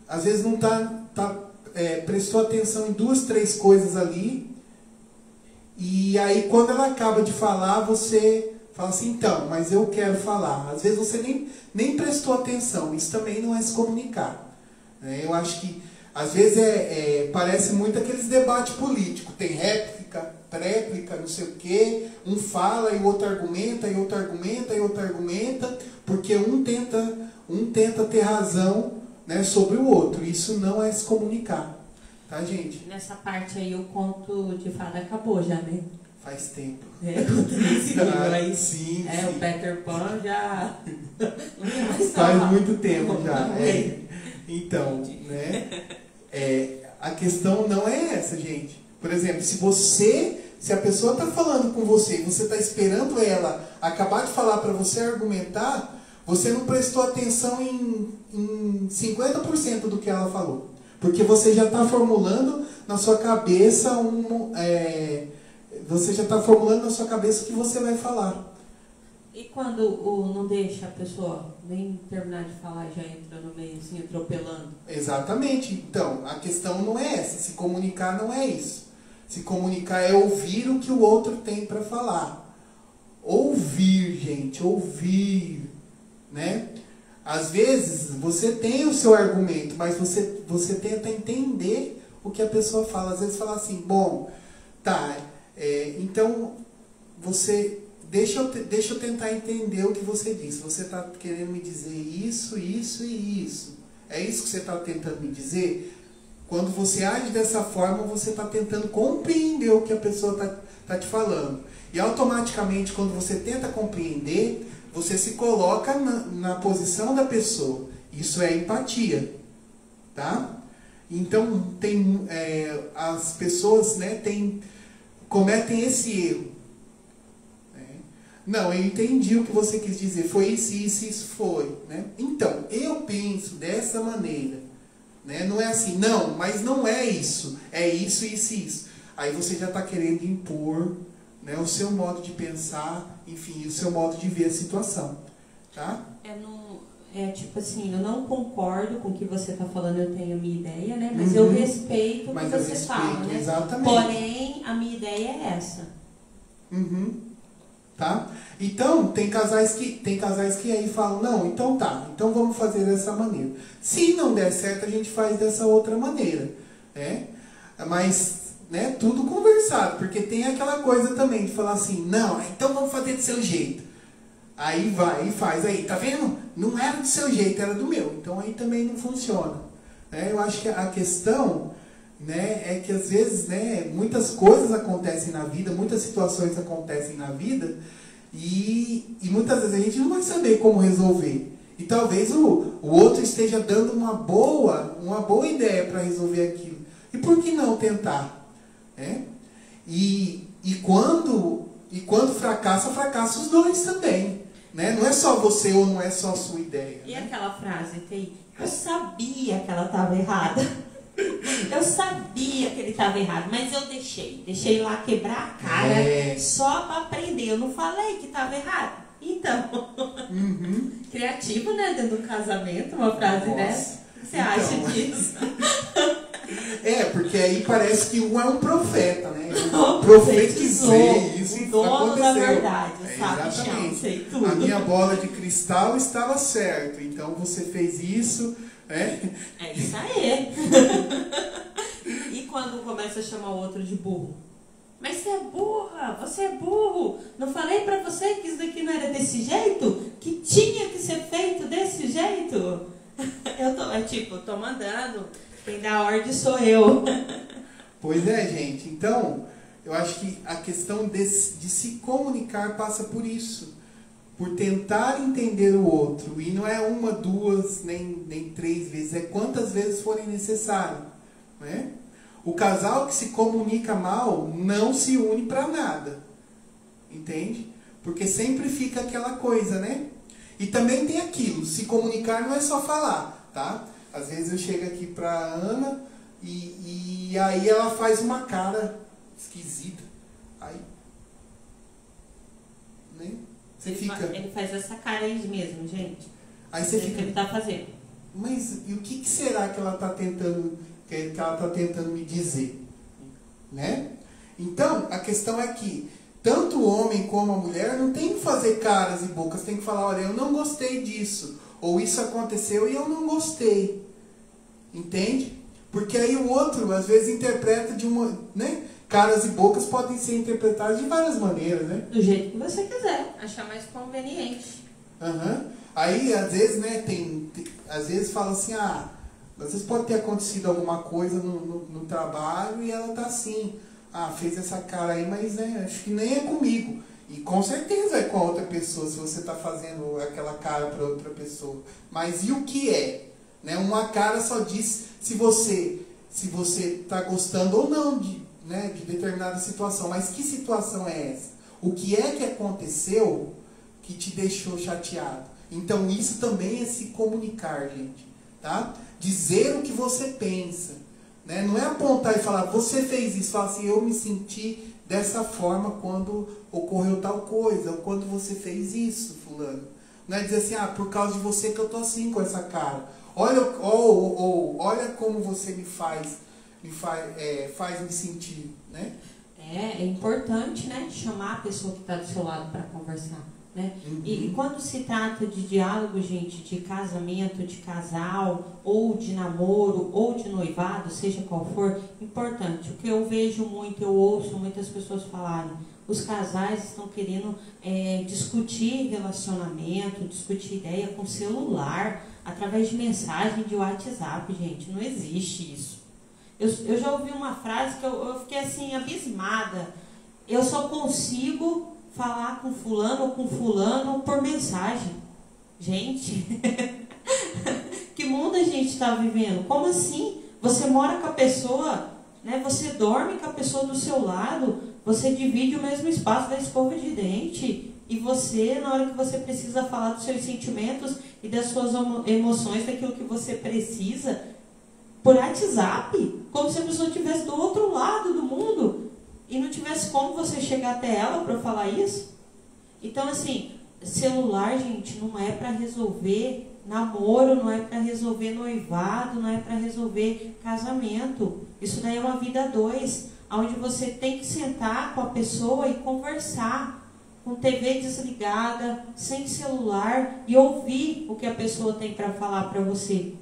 Às vezes não prestou atenção em 2, 3 coisas ali, e aí quando ela acaba de falar, você fala assim, então, mas eu quero falar. Às vezes você nem prestou atenção, isso também não é se comunicar, né? Eu acho que às vezes parece muito aqueles debates políticos, tem réplica, tréplica, não sei o quê, um fala e o outro argumenta, e outro argumenta, e outro argumenta, porque um tenta ter razão, né, sobre o outro. Isso não é se comunicar, tá, gente? Nessa parte aí o conto de fada acabou já, né? Faz tempo. Aí, sim. O Peter Pan já não tem mais faz muito tempo já. Então, né? A questão não é essa, gente. Por exemplo, se a pessoa está falando com você e você está esperando ela acabar de falar para você argumentar, você não prestou atenção em 50% do que ela falou. Porque você já está formulando na sua cabeça o que você vai falar. E quando não deixa a pessoa nem terminar de falar, já entra no meio, assim, atropelando? Exatamente. Então, a questão não é essa. Se comunicar não é isso. Se comunicar é ouvir o que o outro tem para falar. Ouvir, gente. Ouvir. Né? Às vezes, você tem o seu argumento, mas você tenta entender o que a pessoa fala. Às vezes fala assim, bom, tá, então, deixa eu tentar entender o que você disse. Você está querendo me dizer isso, isso e isso. É isso que você está tentando me dizer? Quando você age dessa forma, você está tentando compreender o que a pessoa está te falando. E automaticamente, quando você tenta compreender, você se coloca na posição da pessoa. Isso é empatia. Tá? Então, as pessoas, né, cometem esse erro. Não, eu entendi o que você quis dizer. Foi isso foi. Né? Então, eu penso dessa maneira. Né? Não é assim, não, mas não é isso. É isso, isso e isso. Aí você já está querendo impor, né, o seu modo de pensar, enfim, o seu modo de ver a situação. Tá? Tipo assim, eu não concordo com o que você está falando, eu tenho a minha ideia, né? Mas eu respeito o que você fala, né? Exatamente. Porém, a minha ideia é essa. Uhum. tá? Então, tem casais que aí falam, não, então tá, então vamos fazer dessa maneira. Se não der certo, a gente faz dessa outra maneira, né? Mas, né, tudo conversado, porque tem aquela coisa também de falar assim, não, então vamos fazer do seu jeito. Aí vai e faz, aí, tá vendo? Não era do seu jeito, era do meu. Então aí também não funciona. Eu acho que a questão, né, é que às vezes, né, muitas coisas acontecem na vida, muitas situações acontecem na vida, e muitas vezes a gente não vai saber como resolver. E talvez o outro esteja dando uma boa ideia para resolver aquilo. E por que não tentar? E quando fracassa os dois também. Né? Não é só você ou não é só a sua ideia. E aquela frase, eu sabia que ela estava errada. Eu sabia que ele estava errado, mas eu deixei lá quebrar a cara só para aprender. Eu não falei que estava errado. Então, criativo, né? Dentro do casamento, uma frase dessa. O que você acha disso? Porque aí parece que um é um profeta, né? Eu profetizei isso e dono aconteceu. Da verdade, sabe? Exatamente. Sei tudo. A minha bola de cristal estava certa, então você fez isso. É isso aí. E quando começa a chamar o outro de burro? Mas você é burra, você é burro. Não falei pra você que isso daqui não era desse jeito? Que tinha que ser feito desse jeito? Eu tô mandando. Quem dá a ordem sou eu. Pois é, gente. Então, eu acho que a questão de se comunicar passa por isso. Por tentar entender o outro. E não é uma, duas, nem três vezes. É quantas vezes forem necessárias. Né? O casal que se comunica mal não se une para nada. Entende? Porque sempre fica aquela coisa, né? E também tem aquilo. Se comunicar não é só falar, tá? Às vezes eu chego aqui pra Ana e aí ela faz uma cara esquisita. Aí, né? Você fica... Ele faz essa cara aí mesmo, gente. Aí você fica... que ele tá fazendo. Mas e o que será que ela tá tentando, me dizer? Né? Então, a questão é que tanto o homem como a mulher não tem que fazer caras e bocas, tem que falar, olha, eu não gostei disso. Ou isso aconteceu e eu não gostei. Entende? Porque aí o outro, às vezes, interpreta de uma... Né? Caras e bocas podem ser interpretadas de várias maneiras, né? Do jeito que você quiser. Achar mais conveniente. Aí, às vezes, né, às vezes fala assim, às vezes pode ter acontecido alguma coisa no trabalho e ela tá assim, fez essa cara aí, mas né, acho que nem é comigo. E com certeza é com a outra pessoa, se você está fazendo aquela cara para outra pessoa. Mas e o que é? Né? Uma cara só diz se você está gostando ou não de determinada situação. Mas que situação é essa? O que é que aconteceu que te deixou chateado? Então isso também é se comunicar, gente. Tá? Dizer o que você pensa. Né? Não é apontar e falar, você fez isso. Fala assim, eu me senti dessa forma quando ocorreu tal coisa, ou quando você fez isso, fulano. Não é dizer assim, por causa de você que eu tô assim com essa cara. Olha como você me faz me sentir, né? É importante, né, chamar a pessoa que está do seu lado para conversar, né? E quando se trata de diálogo, gente, de casamento, de casal, ou de namoro, ou de noivado, seja qual for, importante. O que eu vejo muito, eu ouço muitas pessoas falarem, os casais estão querendo discutir relacionamento, discutir ideia com celular, através de mensagem de WhatsApp, gente. Não existe isso. Eu já ouvi uma frase que eu fiquei assim, abismada. Eu só consigo falar com fulano ou com fulano por mensagem. Gente, que mundo a gente está vivendo? Como assim? Você mora com a pessoa, né? Você dorme com a pessoa do seu lado, você divide o mesmo espaço da escova de dente, e você, na hora que você precisa falar dos seus sentimentos e das suas emoções, daquilo que você precisa, por WhatsApp, como se a pessoa estivesse do outro lado do mundo e não tivesse como você chegar até ela para falar isso. Então, assim, celular, gente, não é para resolver namoro, não é para resolver noivado, não é para resolver casamento. Isso daí é uma vida a dois, onde você tem que sentar com a pessoa e conversar. com TV desligada, sem celular, e ouvir o que a pessoa tem para falar para você.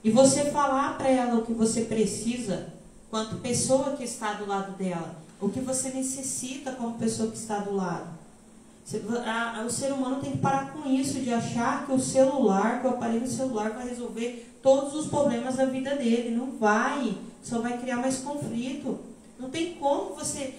E você falar para ela o que você precisa, quanto pessoa que está do lado dela, o que você necessita como pessoa que está do lado. O ser humano tem que parar com isso, de achar que o celular, que o aparelho celular vai resolver todos os problemas da vida dele. Não vai, só vai criar mais conflito. Não tem como você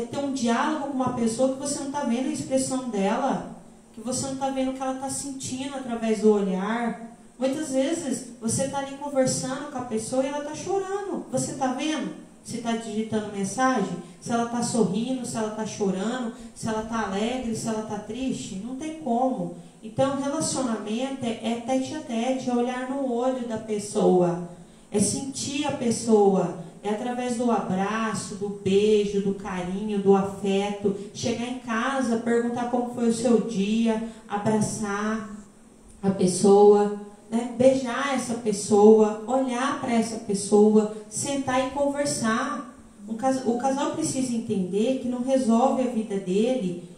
ter um diálogo com uma pessoa que você não está vendo a expressão dela, que você não está vendo o que ela está sentindo através do olhar. Muitas vezes você está ali conversando com a pessoa e ela está chorando. Você está vendo? Se está digitando mensagem? Se ela está sorrindo, se ela está chorando, se ela está alegre, se ela está triste? Não tem como. Então, relacionamento é tete a tete, é olhar no olho da pessoa, é sentir a pessoa, é através do abraço, do beijo, do carinho, do afeto, chegar em casa, perguntar como foi o seu dia, abraçar a pessoa, né? Beijar essa pessoa, olhar para essa pessoa, sentar e conversar. O casal precisa entender que não resolve a vida dele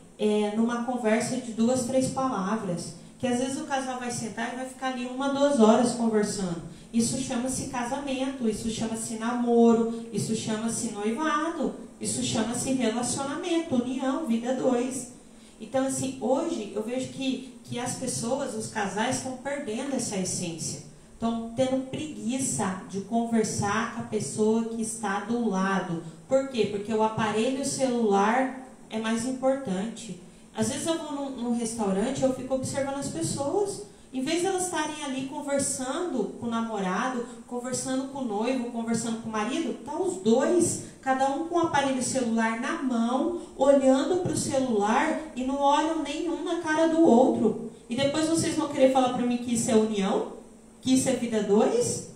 numa conversa de 2, 3 palavras. Que às vezes o casal vai sentar e vai ficar ali 1, 2 horas conversando. Isso chama-se casamento, isso chama-se namoro, isso chama-se noivado, isso chama-se relacionamento, união, vida 2. Então, assim, hoje eu vejo que as pessoas, os casais, estão perdendo essa essência. Estão tendo preguiça de conversar com a pessoa que está do lado. Por quê? Porque o aparelho celular é mais importante. Às vezes eu vou num restaurante e eu fico observando as pessoas. Em vez de elas estarem ali conversando com o namorado, conversando com o noivo, conversando com o marido, tá os dois, cada um com o aparelho celular na mão, olhando para o celular e não olham nenhum na cara do outro. E depois vocês vão querer falar para mim que isso é união, que isso é vida 2,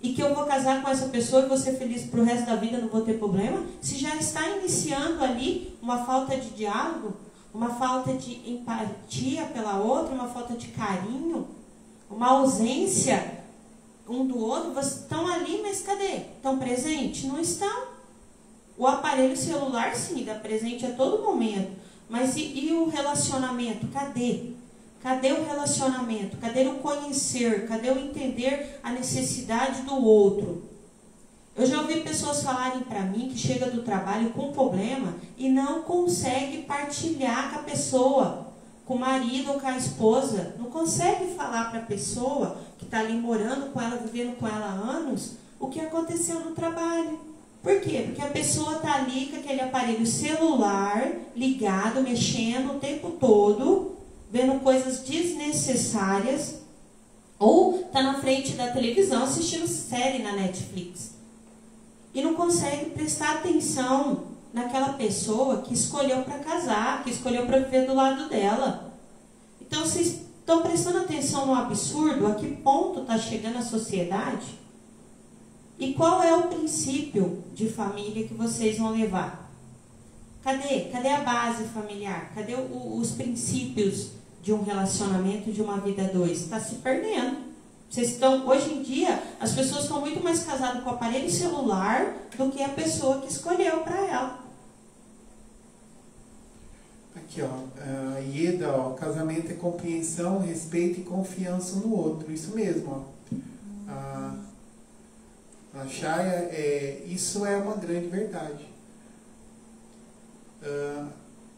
e que eu vou casar com essa pessoa e vou ser feliz para o resto da vida, não vou ter problema? Se já está iniciando ali uma falta de diálogo, uma falta de empatia pela outra, uma falta de carinho, uma ausência um do outro. Vocês estão ali, mas cadê? Estão presentes? Não estão. O aparelho celular, sim, dá presente a todo momento. Mas e o relacionamento? Cadê? Cadê o relacionamento? Cadê o conhecer? Cadê o entender a necessidade do outro? Eu já ouvi pessoas falarem para mim que chega do trabalho com problema e não consegue partilhar com a pessoa, com o marido ou com a esposa. Não consegue falar para a pessoa que está ali morando com ela, vivendo com ela há anos, o que aconteceu no trabalho. Por quê? Porque a pessoa está ali com aquele aparelho celular ligado, mexendo o tempo todo, vendo coisas desnecessárias, ou está na frente da televisão assistindo série na Netflix. E não consegue prestar atenção naquela pessoa que escolheu para casar, que escolheu para viver do lado dela. Então, vocês estão prestando atenção no absurdo? A que ponto está chegando a sociedade? E qual é o princípio de família que vocês vão levar? Cadê? Cadê a base familiar? Cadê os princípios de um relacionamento, de uma vida 2? Está se perdendo. Vocês estão, hoje em dia, as pessoas estão muito mais casadas com o aparelho celular do que a pessoa que escolheu para ela. Aqui, ó, Ieda, ó, casamento é compreensão, respeito e confiança no outro. Isso mesmo, ó. A Chaya, isso é uma grande verdade.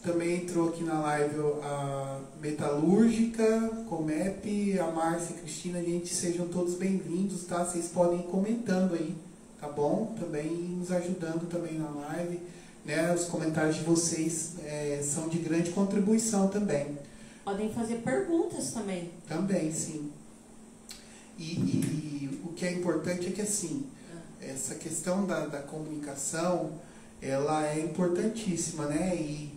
Também entrou aqui na live a Metalúrgica, Comep, a Márcia e a Cristina. Gente, sejam todos bem-vindos, tá? Vocês podem ir comentando aí, tá bom? Também nos ajudando também na live, né? Os comentários de vocês são de grande contribuição também. Podem fazer perguntas também. Também, sim. E o que é importante é que, assim, essa questão da comunicação, ela é importantíssima, né? E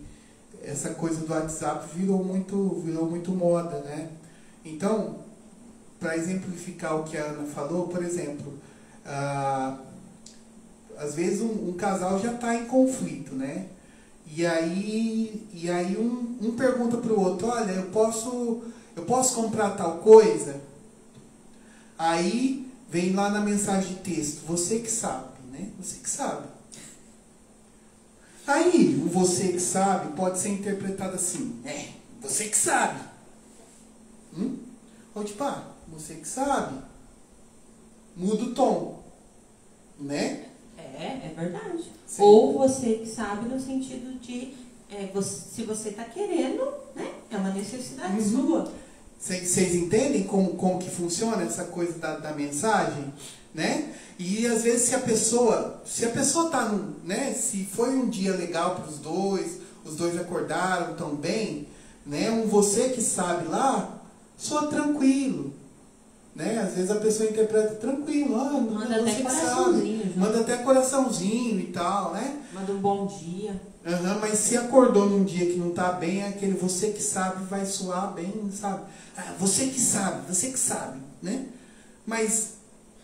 essa coisa do WhatsApp virou muito moda, né? Então, para exemplificar o que a Ana falou, por exemplo, às vezes um casal já está em conflito, né? E aí um pergunta para o outro: olha, eu posso comprar tal coisa? Aí vem lá na mensagem de texto: você que sabe, né? Você que sabe. Aí, o você que sabe pode ser interpretado assim, você que sabe. Ou tipo, você que sabe. Muda o tom, né? É verdade. Sim. Ou você que sabe no sentido de, se você está querendo, né? É uma necessidade sua. Vocês entendem como que funciona essa coisa da mensagem, né? E às vezes se a pessoa tá né? Se foi um dia legal para os dois acordaram tão bem, né? Você que sabe lá, soa tranquilo, né? Às vezes a pessoa interpreta tranquilo, manda até você que coraçãozinho, sabe, manda até coraçãozinho e tal, né? Manda um bom dia. Mas se acordou num dia que não está bem, é aquele você que sabe vai soar bem, sabe? Você que sabe, né? Mas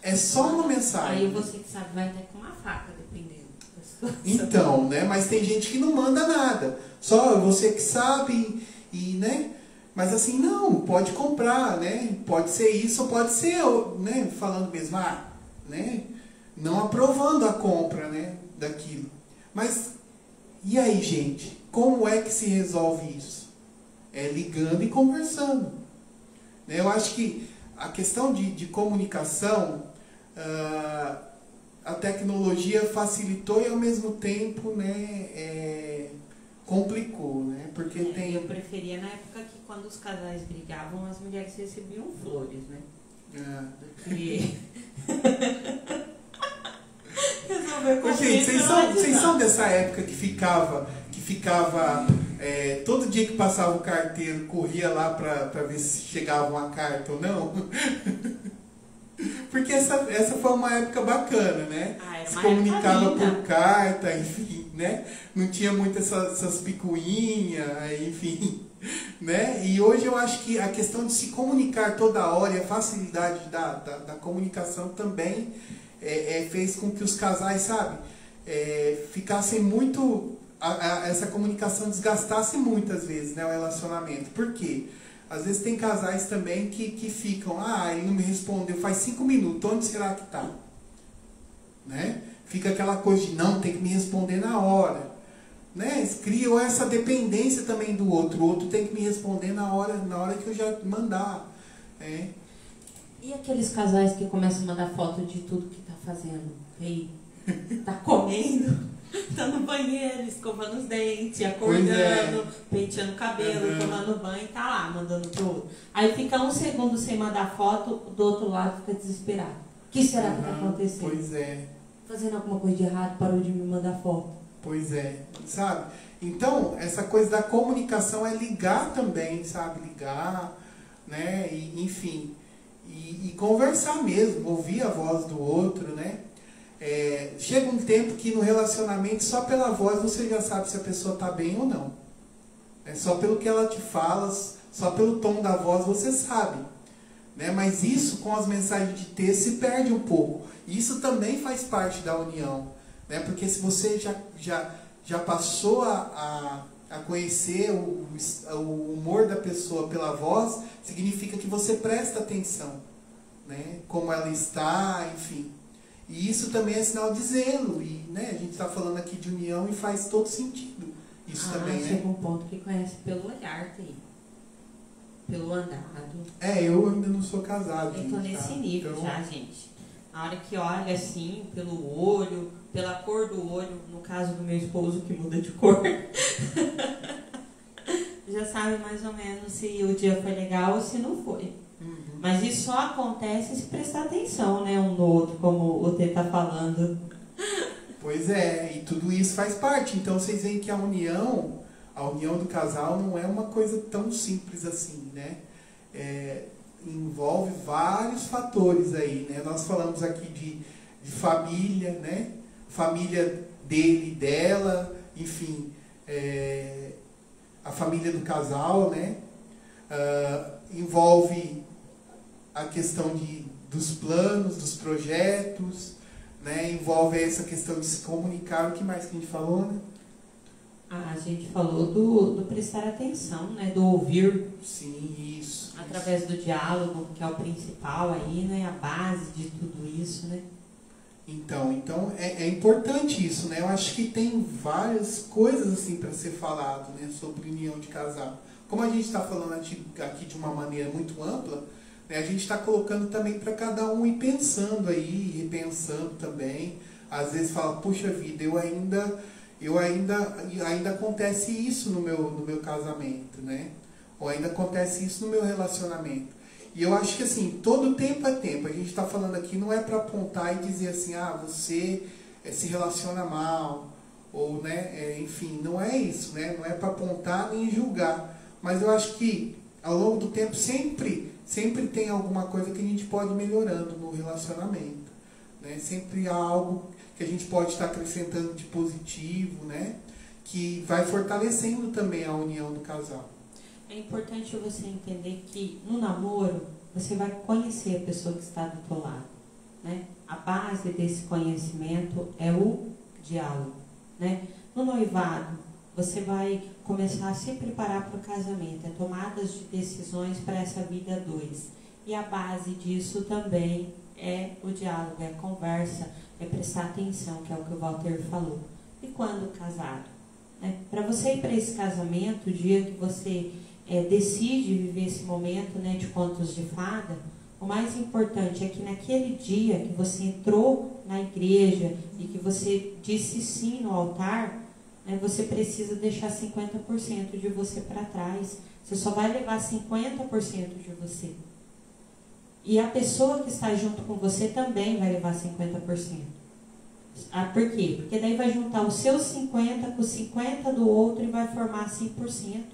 é só uma mensagem. Aí você que sabe vai até com uma faca, dependendo da situação. Então, né? Mas tem gente que não manda nada. Só você que sabe né? Mas assim, não, pode comprar, né? Pode ser isso ou pode ser, né? Falando mesmo, né? Não aprovando a compra, né? Daquilo. Mas, e aí, gente? Como é que se resolve isso? É ligando e conversando. Né? Eu acho que a questão de comunicação, a tecnologia facilitou e ao mesmo tempo, né, complicou, né? Porque eu preferia na época que quando os casais brigavam, as mulheres recebiam flores, né? Do que resolver conflito. Gente, vocês são dessa época que ficava todo dia que passava o carteiro, corria lá para ver se chegava uma carta ou não? Porque essa foi uma época bacana, né? Se comunicava por carta, enfim, né? Não tinha muito essas picuinhas, enfim, né? E hoje eu acho que a questão de se comunicar toda hora e a facilidade da comunicação também fez com que os casais, sabe, ficassem muito... essa comunicação desgastasse muitas vezes, né, o relacionamento. Por quê? Às vezes tem casais também que ficam, ele não me respondeu faz 5 minutos, onde será que está? Né? Fica aquela coisa de não, tem que me responder na hora. Né? Criam essa dependência também do outro. O outro tem que me responder na hora que eu já mandar. E aqueles casais que começam a mandar foto de tudo que está fazendo? Aí, tá comendo? Tá no banheiro, escovando os dentes, acordando, penteando o cabelo, tomando banho, tá lá, mandando pro outro. Aí fica um segundo sem mandar foto, do outro lado fica desesperado. O que será que tá acontecendo? Pois é. Fazendo alguma coisa de errado, parou de me mandar foto. Pois é, sabe? Então, essa coisa da comunicação é ligar também, sabe? Ligar, né? E, enfim, e conversar mesmo, ouvir a voz do outro, né? Chega um tempo que no relacionamento, só pela voz você já sabe se a pessoa está bem ou não. Só pelo que ela te fala, só pelo tom da voz você sabe. Né? Mas isso com as mensagens de texto se perde um pouco. E isso também faz parte da união. Né? Porque se você já passou a conhecer o humor da pessoa pela voz, significa que você presta atenção. Né? Como ela está, enfim. E isso também é sinal de zelo. E, né, a gente está falando aqui de união e faz todo sentido. Isso também, né? Chega um ponto que conhece pelo olhar, tem. Pelo andado. Eu ainda não sou casado. Eu estou nesse nível então... já, gente. Na hora que olha assim, pelo olho, pela cor do olho, no caso do meu esposo que muda de cor, já sabe mais ou menos se o dia foi legal ou se não foi. Mas isso só acontece se prestar atenção, né, um no outro, como o Tê está falando. Pois é, e tudo isso faz parte. Então vocês veem que a união do casal não é uma coisa tão simples assim, né? Envolve vários fatores aí, né? Nós falamos aqui de família, né? Família dele e dela, enfim, a família do casal, né? Envolve a questão dos planos, dos projetos, né? Envolve essa questão de se comunicar. O que mais que a gente falou, né? A gente falou do prestar atenção, né? Do ouvir. Sim, isso. Através do diálogo, que é o principal aí, né? A base de tudo isso, né? Então é importante isso, né? Eu acho que tem várias coisas assim para ser falado, né, sobre união de casal. Como a gente está falando aqui de uma maneira muito ampla, né, a gente está colocando também para cada um ir pensando aí, repensando também. Às vezes fala, puxa vida, ainda acontece isso no meu casamento, né? Ou ainda acontece isso no meu relacionamento. E eu acho que assim, todo tempo é tempo. A gente está falando aqui não é para apontar e dizer assim, você se relaciona mal, ou né, enfim, não é isso, né? Não é para apontar nem julgar. Mas eu acho que ao longo do tempo sempre tem alguma coisa que a gente pode ir melhorando no relacionamento, né? Sempre há algo que a gente pode estar acrescentando de positivo, né? Que vai fortalecendo também a união do casal. É importante você entender que no namoro você vai conhecer a pessoa que está do teu lado, né? A base desse conhecimento é o diálogo, né? No noivado você vai começar a se preparar para o casamento, é tomadas de decisões para essa vida a dois. E a base disso também é o diálogo, é a conversa, é prestar atenção, que é o que o Walter falou. E quando casado, né? Para você ir para esse casamento, o dia que você decide viver esse momento, né, de contos de fada, o mais importante é que naquele dia que você entrou na igreja e que você disse sim no altar, né, você precisa deixar 50% de você para trás. Você só vai levar 50% de você. E a pessoa que está junto com você também vai levar 50%. Por quê? Porque daí vai juntar os seus 50 com os 50 do outro e vai formar 100%.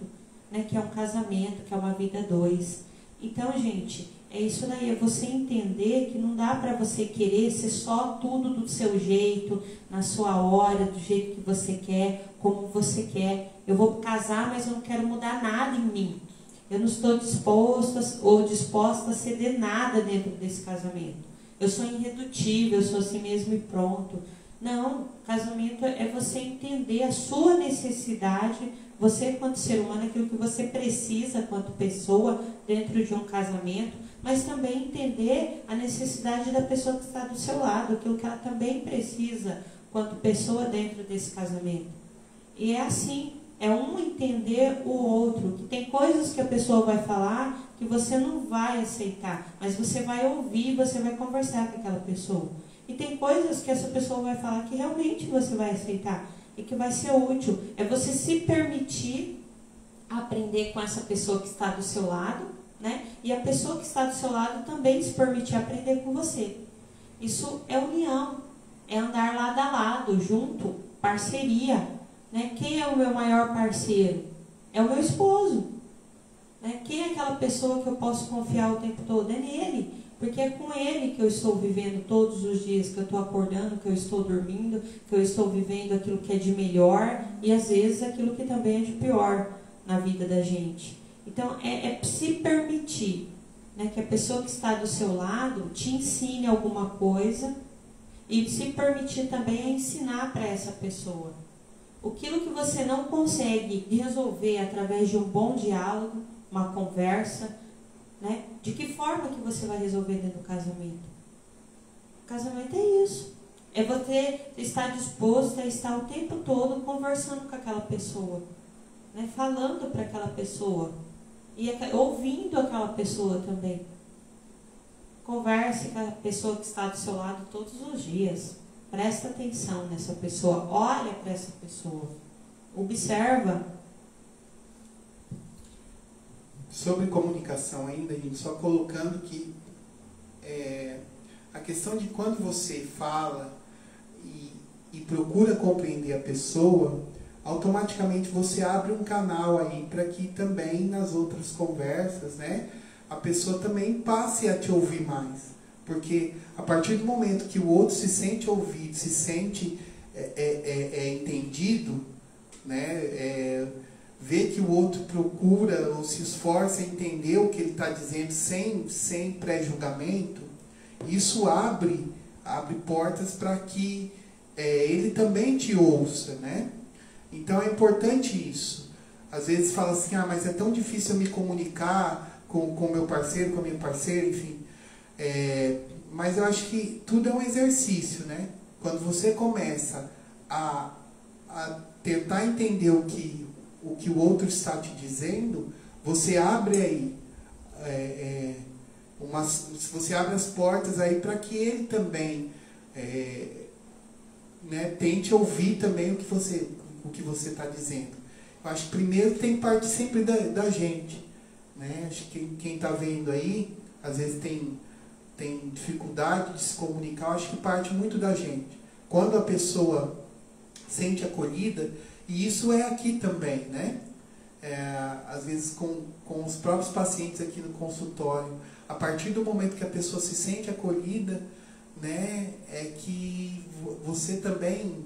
Né, que é um casamento, que é uma vida a dois. Então, gente, é isso daí, é você entender que não dá para você querer ser só tudo do seu jeito, na sua hora, do jeito que você quer, como você quer. Eu vou casar, mas eu não quero mudar nada em mim. Eu não estou disposta a ceder nada dentro desse casamento. Eu sou irredutível, eu sou assim mesmo e pronto. Não, casamento é você entender a sua necessidade, você quanto ser humano, aquilo que você precisa quanto pessoa dentro de um casamento, mas também entender a necessidade da pessoa que está do seu lado, aquilo que ela também precisa quanto pessoa dentro desse casamento. E é assim, é um entender o outro, que tem coisas que a pessoa vai falar que você não vai aceitar, mas você vai ouvir, você vai conversar com aquela pessoa. E tem coisas que essa pessoa vai falar que realmente você vai aceitar e que vai ser útil. É você se permitir aprender com essa pessoa que está do seu lado, né? E a pessoa que está do seu lado também se permitir aprender com você. Isso é união, é andar lado a lado, junto, parceria, né? Quem é o meu maior parceiro? É o meu esposo, né? Quem é aquela pessoa que eu posso confiar o tempo todo? É nele. Porque é com ele que eu estou vivendo todos os dias, que eu estou acordando, que eu estou dormindo, que eu estou vivendo aquilo que é de melhor e às vezes aquilo que também é de pior na vida da gente. Então é se permitir, né, que a pessoa que está do seu lado te ensine alguma coisa e se permitir também ensinar para essa pessoa. Aquilo que você não consegue resolver através de um bom diálogo, uma conversa, né? De que forma que você vai resolver dentro do casamento? O casamento é isso. É você estar disposto a estar o tempo todo conversando com aquela pessoa, né? Falando para aquela pessoa e ouvindo aquela pessoa também. Converse com a pessoa que está do seu lado todos os dias. Presta atenção nessa pessoa. Olha para essa pessoa. Observa. Sobre comunicação ainda, gente, só colocando que a questão de quando você fala e procura compreender a pessoa, automaticamente você abre um canal aí para que também nas outras conversas, né, a pessoa também passe a te ouvir mais. Porque a partir do momento que o outro se sente ouvido, se sente entendido, né, vê que o outro procura ou se esforça a entender o que ele está dizendo sem pré-julgamento, isso abre portas para que ele também te ouça, né? Então é importante isso. Às vezes fala assim, mas é tão difícil eu me comunicar com o meu parceiro, com a minha parceira, enfim. mas eu acho que tudo é um exercício, né? Quando você começa a tentar entender o que o outro está te dizendo, você abre aí você abre as portas aí para que ele também né, tente ouvir também o que você está dizendo. Eu acho que primeiro tem que partir sempre da gente, né? Acho que quem está vendo aí, às vezes tem dificuldade de se comunicar, eu acho que parte muito da gente. Quando a pessoa sente acolhida, e isso é aqui também, né? Às vezes com os próprios pacientes aqui no consultório, a partir do momento que a pessoa se sente acolhida, né, é que você também,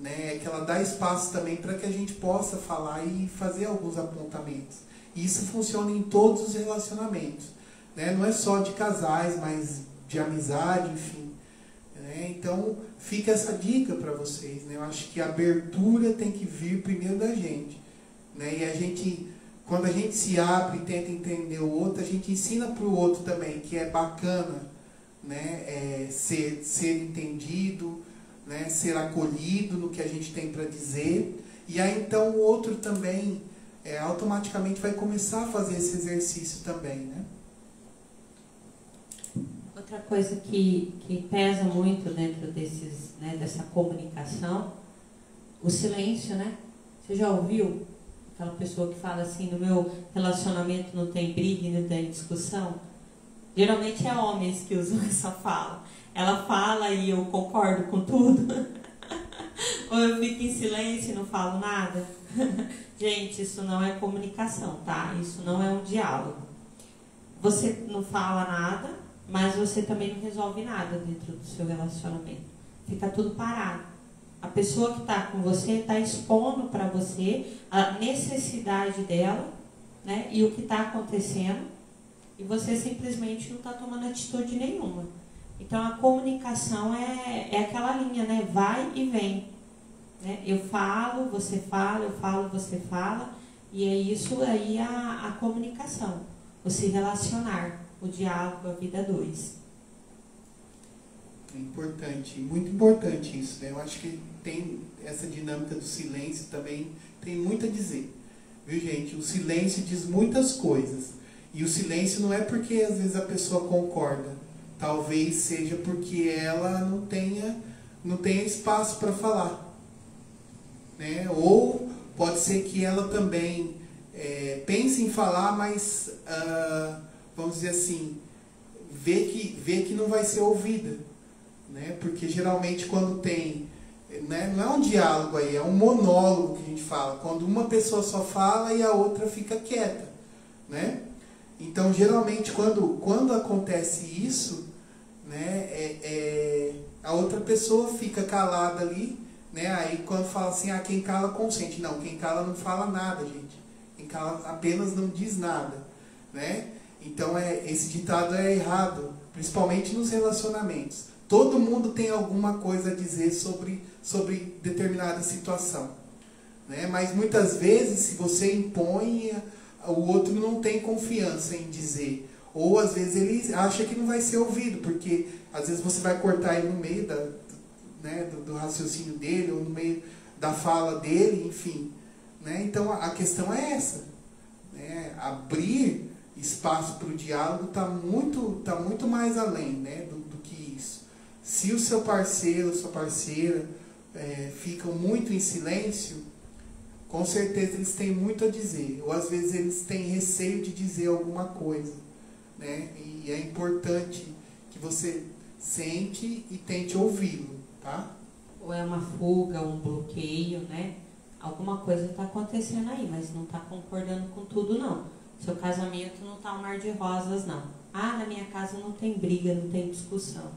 né, é que ela dá espaço também para que a gente possa falar e fazer alguns apontamentos. E isso funciona em todos os relacionamentos, né? Não é só de casais, mas de amizade, enfim. Né? Então, fica essa dica para vocês, né? Eu acho que a abertura tem que vir primeiro da gente, né? E quando a gente se abre e tenta entender o outro, a gente ensina para o outro também que é bacana, né? Ser entendido, né? Ser acolhido no que a gente tem para dizer. E aí então o outro também automaticamente vai começar a fazer esse exercício também, né? Outra coisa que pesa muito dentro dessa comunicação, o silêncio, né? Você já ouviu aquela pessoa que fala assim, no meu relacionamento não tem briga e não tem discussão? Geralmente é homens que usam essa fala. Ela fala e eu concordo com tudo. Ou eu fico em silêncio e não falo nada. Gente, isso não é comunicação, tá? Isso não é um diálogo. Você não fala nada, mas você também não resolve nada dentro do seu relacionamento. Fica tudo parado. A pessoa que está com você está expondo para você a necessidade dela, né, e o que está acontecendo, e você simplesmente não está tomando atitude nenhuma. Então a comunicação é aquela linha, né? Vai e vem. Né? Eu falo, você fala, eu falo, você fala, e é isso aí a comunicação. O se relacionar, o diálogo, a vida dois. É importante, muito importante isso, né? Eu acho que tem essa dinâmica do silêncio também, tem muito a dizer. Viu, gente? O silêncio diz muitas coisas. E o silêncio não é porque às vezes a pessoa concorda. Talvez seja porque ela não tenha espaço para falar. Né? Ou pode ser que ela também pense em falar, mas, vamos dizer assim, vê que não vai ser ouvida. Né? Porque geralmente quando tem, né, não é um diálogo aí, é um monólogo que a gente fala, quando uma pessoa só fala e a outra fica quieta. Né? Então geralmente quando acontece isso, né, a outra pessoa fica calada ali, né? Aí quando fala assim, quem cala consente. Não, quem cala não fala nada, gente. Quem cala apenas não diz nada. Né? Então esse ditado é errado, principalmente nos relacionamentos. Todo mundo tem alguma coisa a dizer sobre determinada situação. Né? Mas muitas vezes, se você impõe, o outro não tem confiança em dizer. Ou às vezes ele acha que não vai ser ouvido, porque às vezes você vai cortar ele no meio do raciocínio dele, ou no meio da fala dele, enfim. Né? Então a questão é essa. Né? Abrir espaço para o diálogo está muito mais além, né, do que isso. Se o seu parceiro, sua parceira ficam muito em silêncio, com certeza eles têm muito a dizer. Ou às vezes eles têm receio de dizer alguma coisa. Né? E é importante que você sente e tente ouvi-lo. Tá? Ou é uma fuga, um bloqueio, né? Alguma coisa está acontecendo aí, mas não está concordando com tudo, não. Seu casamento não está um mar de rosas, não. Na minha casa não tem briga, não tem discussão.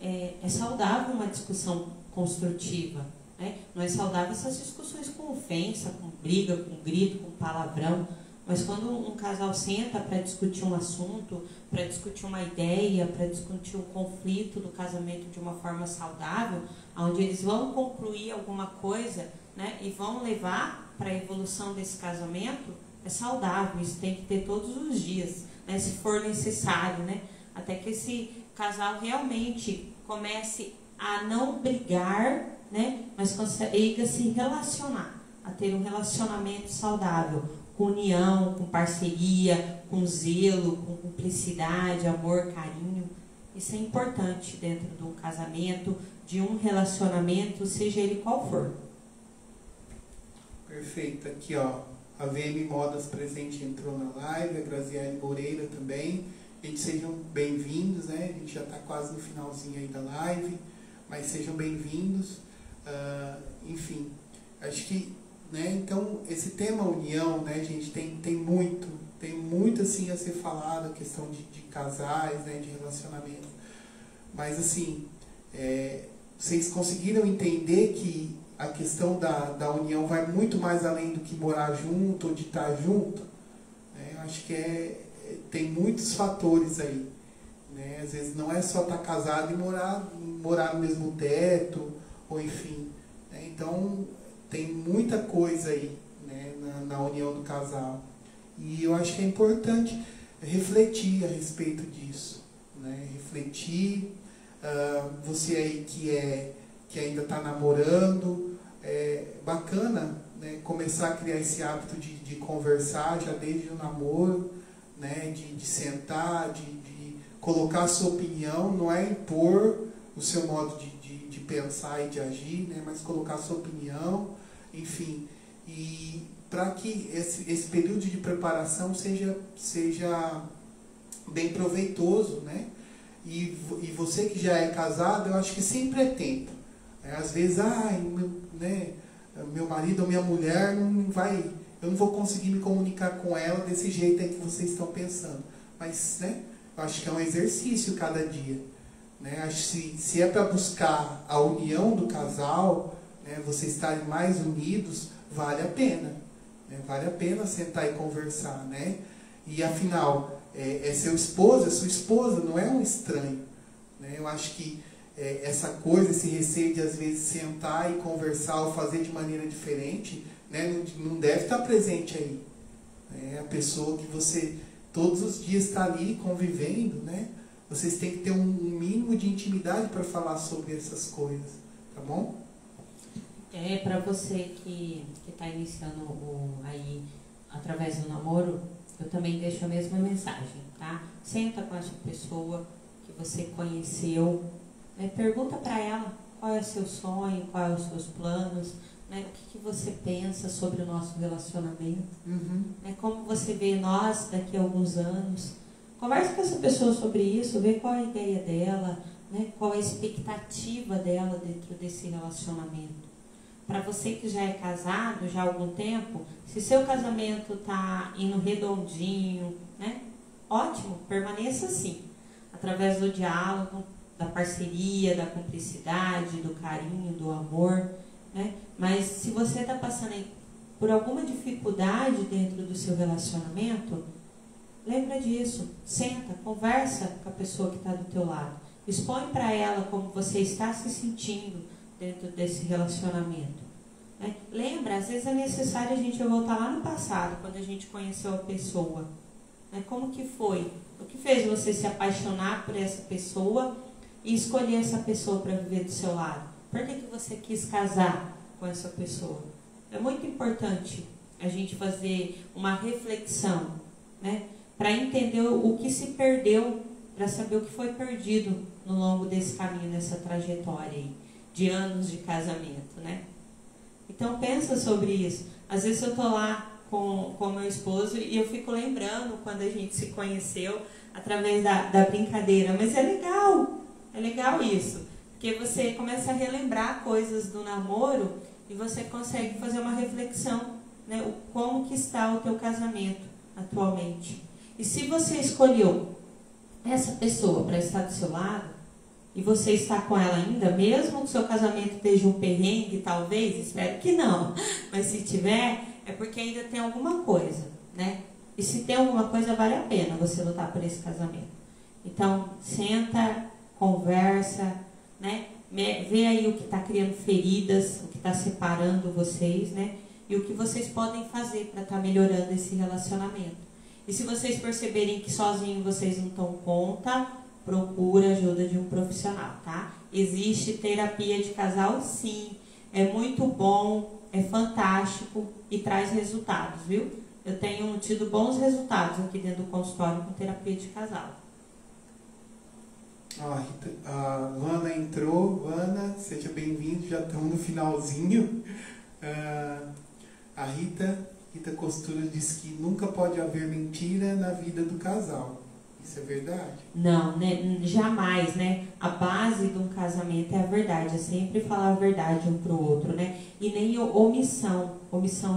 É saudável uma discussão construtiva. Né? Não é saudável essas discussões com ofensa, com briga, com grito, com palavrão. Mas quando um casal senta para discutir um assunto, para discutir uma ideia, para discutir o conflito do casamento de uma forma saudável, onde eles vão concluir alguma coisa, né, e vão levar para a evolução desse casamento, é saudável. Isso tem que ter todos os dias, né, se for necessário, né, até que casal realmente comece a não brigar, né, mas consiga se relacionar, a ter um relacionamento saudável, com união, com parceria, com zelo, com cumplicidade, amor, carinho. Isso é importante dentro de um casamento, de um relacionamento, seja ele qual for. Perfeito. Aqui, ó, a VM Modas Presente entrou na live, a Graziele Moreira também. Gente, sejam bem-vindos, né? A gente já está quase no finalzinho aí da live, mas sejam bem-vindos. Enfim, acho que, né? Então, esse tema união, né, gente, tem muito assim a ser falado, a questão de casais, né, de relacionamento. Mas assim, vocês conseguiram entender que a questão da união vai muito mais além do que morar junto ou de estar junto? Eu acho que tem muitos fatores aí, né? Às vezes não é só estar casado e morar no mesmo teto, ou enfim, né? Então tem muita coisa aí, né, na união do casal. E eu acho que é importante refletir a respeito disso, né? Refletir, você aí que ainda está namorando, é bacana, né, começar a criar esse hábito de conversar já desde o namoro, né, de sentar, de colocar a sua opinião, não é impor o seu modo de pensar e de agir, né, mas colocar a sua opinião, enfim, e para que esse período de preparação seja bem proveitoso, né? E você que já é casado, eu acho que sempre é tempo. Às vezes, meu marido ou minha mulher eu não vou conseguir me comunicar com ela desse jeito aí que vocês estão pensando. Mas, né, eu acho que é um exercício cada dia, né? Acho que se é para buscar a união do casal, né, vocês estarem mais unidos, vale a pena. Né? Vale a pena sentar e conversar, né? E afinal, é seu esposo, é sua esposa, não é um estranho. Né? Eu acho que essa coisa, esse receio de às vezes sentar e conversar ou fazer de maneira diferente, né, não deve estar presente aí. A pessoa que você todos os dias está ali convivendo, né? Vocês têm que ter um mínimo de intimidade para falar sobre essas coisas, tá bom? Para você que está iniciando aí através do namoro, eu também deixo a mesma mensagem, tá? Senta com essa pessoa que você conheceu, né? Pergunta para ela qual é o seu sonho, quais são os seus planos, né? O que você pensa sobre o nosso relacionamento, né? Como você vê nós daqui a alguns anos. Converse com essa pessoa sobre isso, vê qual é a ideia dela, né? Qual é a expectativa dela dentro desse relacionamento. Para você que já é casado já há algum tempo, se seu casamento está indo redondinho, né? Ótimo, permaneça assim, através do diálogo, da parceria, da cumplicidade, do carinho, do amor, né? Mas se você está passando aí por alguma dificuldade dentro do seu relacionamento, lembra disso, senta, conversa com a pessoa que está do teu lado, expõe para ela como você está se sentindo dentro desse relacionamento. Né? Lembra, às vezes é necessário a gente voltar lá no passado, quando a gente conheceu a pessoa. Né? Como que foi? O que fez você se apaixonar por essa pessoa e escolher essa pessoa para viver do seu lado? Por que você quis casar com essa pessoa? É muito importante a gente fazer uma reflexão, né? Para entender o que se perdeu, para saber o que foi perdido no longo desse caminho, nessa trajetória aí, de anos de casamento, né? Então pensa sobre isso. Às vezes eu estou lá com meu esposo e eu fico lembrando quando a gente se conheceu através da brincadeira, mas é legal isso, porque você começa a relembrar coisas do namoro e você consegue fazer uma reflexão, né? Como que está o teu casamento atualmente. E se você escolheu essa pessoa para estar do seu lado, e você está com ela ainda, mesmo que o seu casamento esteja um perrengue, talvez, espero que não, mas se tiver, é porque ainda tem alguma coisa, né? E se tem alguma coisa, vale a pena você lutar por esse casamento. Então, senta, conversa, né? Vê aí o que está criando feridas, o que está separando vocês, né? E o que vocês podem fazer para estar melhorando esse relacionamento. E se vocês perceberem que sozinhos vocês não dão conta, procura ajuda de um profissional, tá? Existe terapia de casal, sim. É muito bom, é fantástico e traz resultados, viu? Eu tenho tido bons resultados aqui dentro do consultório com terapia de casal. A Vana entrou. Vana, seja bem-vindo, já estamos no finalzinho. A Rita Costura diz que nunca pode haver mentira na vida do casal. Isso é verdade? Não, né? Jamais, né? A base de um casamento é a verdade, é sempre falar a verdade um para o outro, né? E nem omissão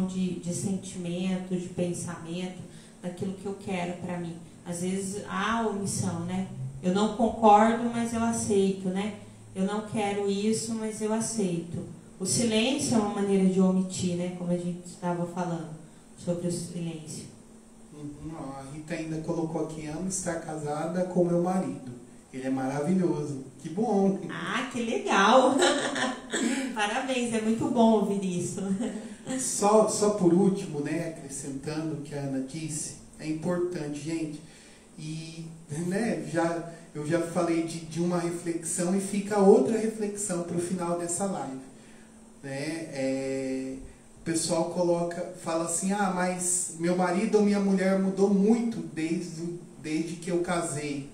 de sentimento, de pensamento, daquilo que eu quero para mim. Às vezes há omissão, né? Eu não concordo, mas eu aceito, né? Eu não quero isso, mas eu aceito. O silêncio é uma maneira de omitir, né? Como a gente estava falando sobre o silêncio. A Rita ainda colocou aqui: amo estar casada com meu marido. Ele é maravilhoso. Que bom! Ah, que legal! Parabéns, é muito bom ouvir isso. Só por último, né, acrescentando o que a Ana disse, é importante, gente. E né, eu já falei de uma reflexão e fica outra reflexão para o final dessa live. Né? O pessoal fala assim: ah, mas meu marido ou minha mulher mudou muito desde que eu casei,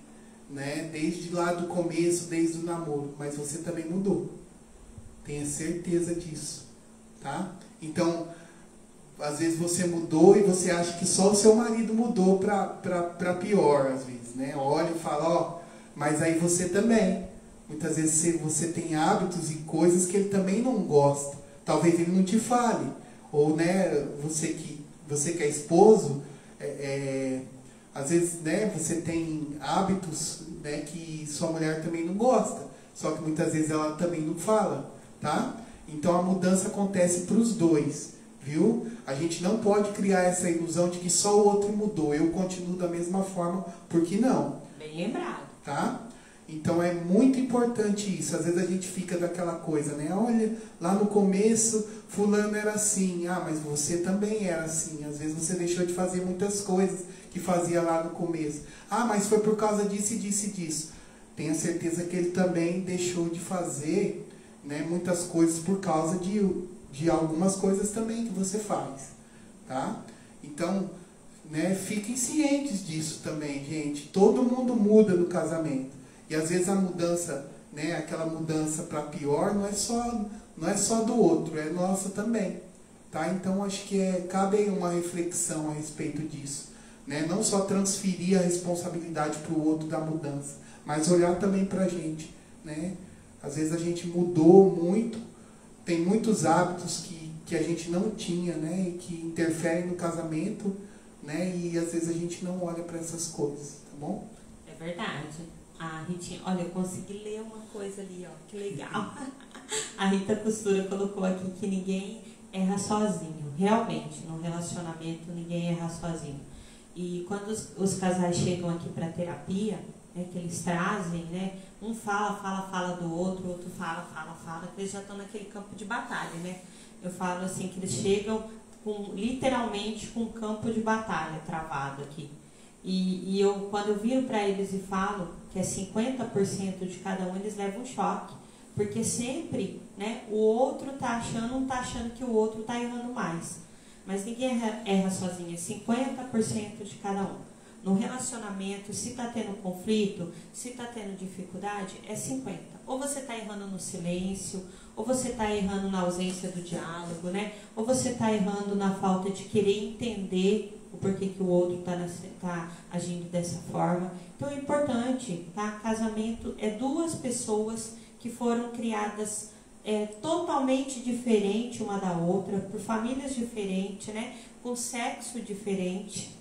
né? Desde lá do começo, desde o namoro. Mas você também mudou, tenha certeza disso, tá? Então, às vezes você mudou e você acha que só o seu marido mudou para pior, às vezes, né? Olha e fala: ó, mas aí você também. Muitas vezes você tem hábitos e coisas que ele também não gosta. Talvez ele não te fale. Ou, né, você que é esposo, às vezes, né, você tem hábitos, né, que sua mulher também não gosta. Só que muitas vezes ela também não fala, tá? Então a mudança acontece para os dois, viu? A gente não pode criar essa ilusão de que só o outro mudou. Eu continuo da mesma forma, porque não. Bem lembrado. Tá? Então é muito importante isso. Às vezes a gente fica daquela coisa, né? Olha, lá no começo fulano era assim. Ah, mas você também era assim. Às vezes você deixou de fazer muitas coisas que fazia lá no começo. Ah, mas foi por causa disso e disso e disso. Tenha certeza que ele também deixou de fazer, né, muitas coisas por causa de algumas coisas também que você faz. Tá? Então, né, fiquem cientes disso também, gente. Todo mundo muda no casamento. E às vezes a mudança, né, aquela mudança para pior, não é só do outro, é nossa também. Tá? Então acho que cabe aí uma reflexão a respeito disso. Né? Não só transferir a responsabilidade para o outro da mudança, mas olhar também para a gente. Né? Às vezes a gente mudou muito, tem muitos hábitos que a gente não tinha, né, e que interferem no casamento, né, e às vezes a gente não olha para essas coisas, tá bom? É verdade. A Ritinha, olha, eu consegui ler uma coisa ali, ó, que legal. A Rita Costura colocou aqui que ninguém erra sozinho. Realmente, no relacionamento, ninguém erra sozinho. E quando os casais chegam aqui para terapia, né, que eles trazem, né, um fala do outro, o outro fala, que eles já estão naquele campo de batalha, né? Eu falo assim, que eles chegam literalmente com um campo de batalha travado aqui. E quando eu viro para eles e falo que é 50% de cada um, eles levam um choque. Porque sempre, né, o outro um tá achando que o outro está errando mais. Mas ninguém erra sozinho, é 50% de cada um. No relacionamento, se está tendo conflito, se está tendo dificuldade, é 50%. Ou você está errando no silêncio, ou você está errando na ausência do diálogo, né? Ou você está errando na falta de querer entender o porquê que o outro está agindo dessa forma. Então é importante, tá? Casamento é duas pessoas que foram criadas totalmente diferente uma da outra, por famílias diferentes, né? Com sexo diferente,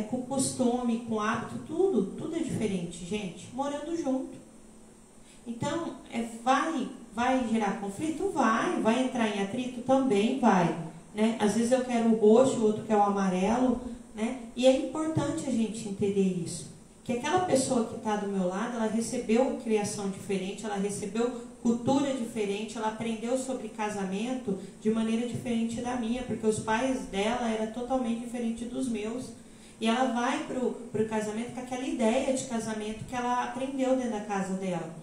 com costume, com hábito, tudo é diferente, gente, morando junto. Então, vai gerar conflito? Vai entrar em atrito? Também vai, né? Às vezes eu quero o roxo, o outro quer o amarelo, né? E é importante a gente entender isso, que aquela pessoa que está do meu lado, ela recebeu criação diferente, ela recebeu cultura diferente, ela aprendeu sobre casamento de maneira diferente da minha, porque os pais dela eram totalmente diferentes dos meus. E ela vai pro casamento com aquela ideia de casamento que ela aprendeu dentro da casa dela.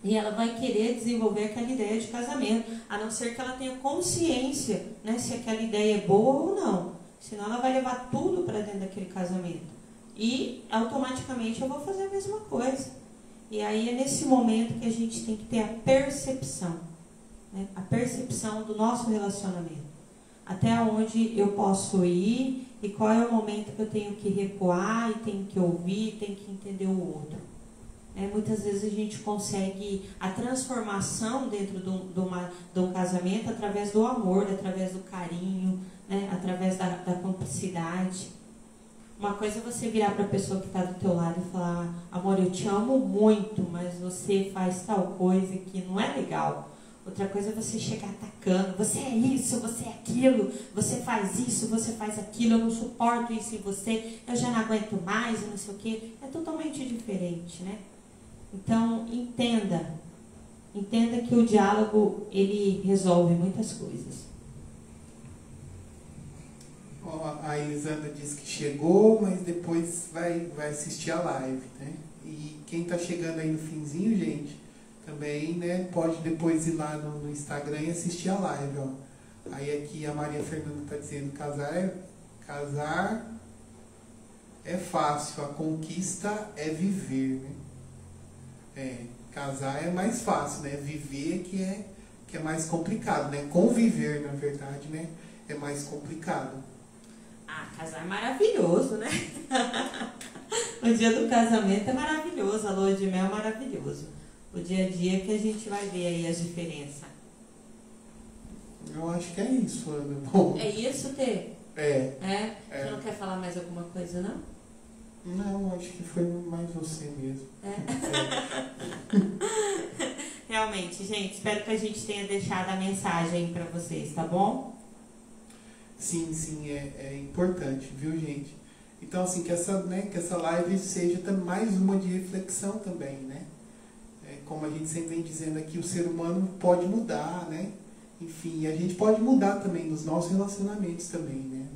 E ela vai querer desenvolver aquela ideia de casamento, a não ser que ela tenha consciência, né, se aquela ideia é boa ou não. Senão ela vai levar tudo para dentro daquele casamento. E automaticamente eu vou fazer a mesma coisa. E aí é nesse momento que a gente tem que ter a percepção, né, a percepção do nosso relacionamento. Até onde eu posso ir e qual é o momento que eu tenho que recuar e tenho que ouvir, tenho que entender o outro. Muitas vezes a gente consegue a transformação dentro de um casamento através do amor, através do carinho, né? Através da cumplicidade. Uma coisa é você virar para a pessoa que está do teu lado e falar: amor, eu te amo muito, mas você faz tal coisa que não é legal. Outra coisa é você chegar atacando: você é isso, você é aquilo, você faz isso, você faz aquilo, eu não suporto isso em você, eu já não aguento mais e não sei o quê. É totalmente diferente, né? Então, entenda que o diálogo, ele resolve muitas coisas. A Elisandra disse que chegou, mas depois vai assistir a live, né? E quem está chegando aí no finzinho, gente, também, né, pode depois ir lá no Instagram e assistir a live, ó. Aí aqui a Maria Fernanda está dizendo: casar é fácil, a conquista é viver, né? Casar é mais fácil, né? Viver que é mais complicado, né? Conviver, na verdade, né, é mais complicado. Casar é maravilhoso, né? O dia do casamento é maravilhoso, a lua de mel é maravilhoso. O dia a dia que a gente vai ver aí as diferenças. Eu acho que é isso, Ana. Bom, é isso, Tê? É. Você não quer falar mais alguma coisa, não? Não, acho que foi mais você mesmo. Realmente, gente, espero que a gente tenha deixado a mensagem aí pra vocês, tá bom? Sim, é importante, viu, gente? Então, assim, que essa live seja mais uma de reflexão também, né? Como a gente sempre vem dizendo aqui, o ser humano pode mudar, né? Enfim, a gente pode mudar também nos nossos relacionamentos também, né?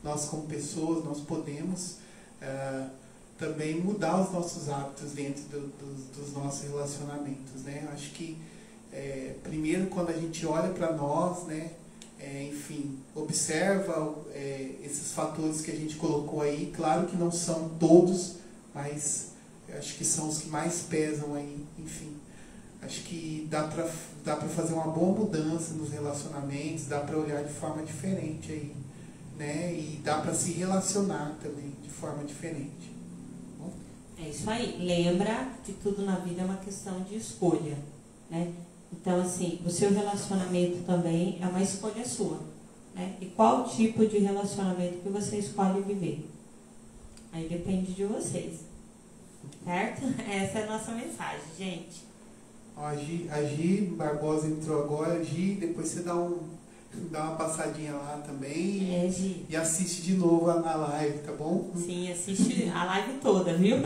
Nós como pessoas, nós podemos também mudar os nossos hábitos dentro dos nossos relacionamentos, né? Acho que primeiro quando a gente olha para nós, né? Enfim, observa esses fatores que a gente colocou aí. Claro que não são todos, mas acho que são os que mais pesam aí. Enfim, acho que dá para fazer uma boa mudança nos relacionamentos, dá para olhar de forma diferente aí, né? E dá para se relacionar também de forma diferente. Bom? É isso aí. Lembra que tudo na vida é uma questão de escolha, né? Então, assim, o seu relacionamento também é uma escolha sua, né? E qual tipo de relacionamento que você escolhe viver? Aí depende de vocês, certo? Essa é a nossa mensagem, gente. A Gi Barbosa entrou agora. Gi, depois você dá uma passadinha lá também. Gi. E assiste de novo na live, tá bom? Sim, assiste a live toda, viu?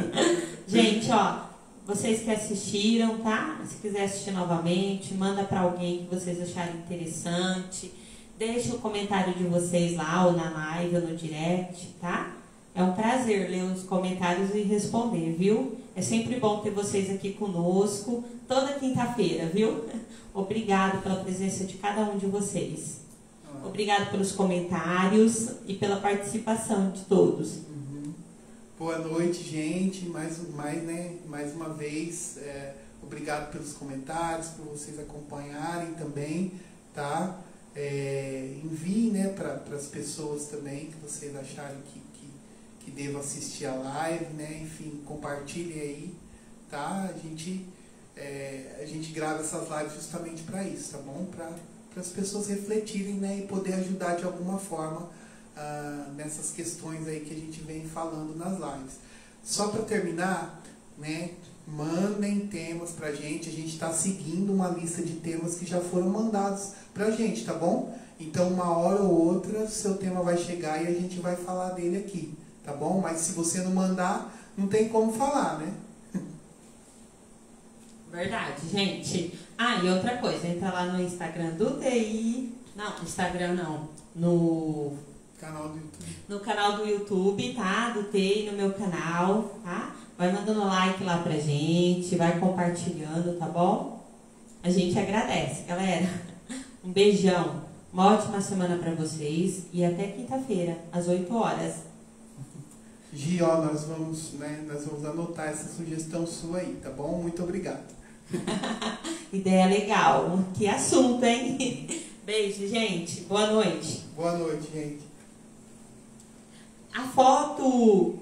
Gente, ó, vocês que assistiram, tá? Se quiser assistir novamente, manda para alguém que vocês acharem interessante. Deixa o comentário de vocês lá, ou na live, ou no direct, tá? É um prazer ler os comentários e responder, viu? É sempre bom ter vocês aqui conosco, toda quinta-feira, viu? Obrigado pela presença de cada um de vocês. Obrigado pelos comentários e pela participação de todos. Boa noite, gente. Mais uma vez, obrigado pelos comentários, por vocês acompanharem também, tá? Enviem, né, para as pessoas também que vocês acharem que devam assistir a live, né? Enfim, compartilhem aí, tá? A gente grava essas lives justamente para isso, tá bom? Para as pessoas refletirem, né, e poder ajudar de alguma forma nessas questões aí que a gente vem falando nas lives. Só para terminar, né, mandem temas pra gente. A gente está seguindo uma lista de temas que já foram mandados pra gente, tá bom? Então uma hora ou outra seu tema vai chegar e a gente vai falar dele aqui, tá bom? Mas se você não mandar, não tem como falar, né? Verdade, gente. E outra coisa, entra lá no Instagram do TI. Não, Instagram não. No Canal do YouTube. No canal do YouTube, tá? Do T e no meu canal, tá? Vai mandando like lá pra gente, vai compartilhando, tá bom? A gente agradece, galera. Um beijão. Uma ótima semana pra vocês e até quinta-feira, às 8 horas. Gi, ó, nós vamos anotar essa sugestão sua aí, tá bom? Muito obrigado. Ideia legal. Que assunto, hein? Beijo, gente. Boa noite. Boa noite, gente. A foto!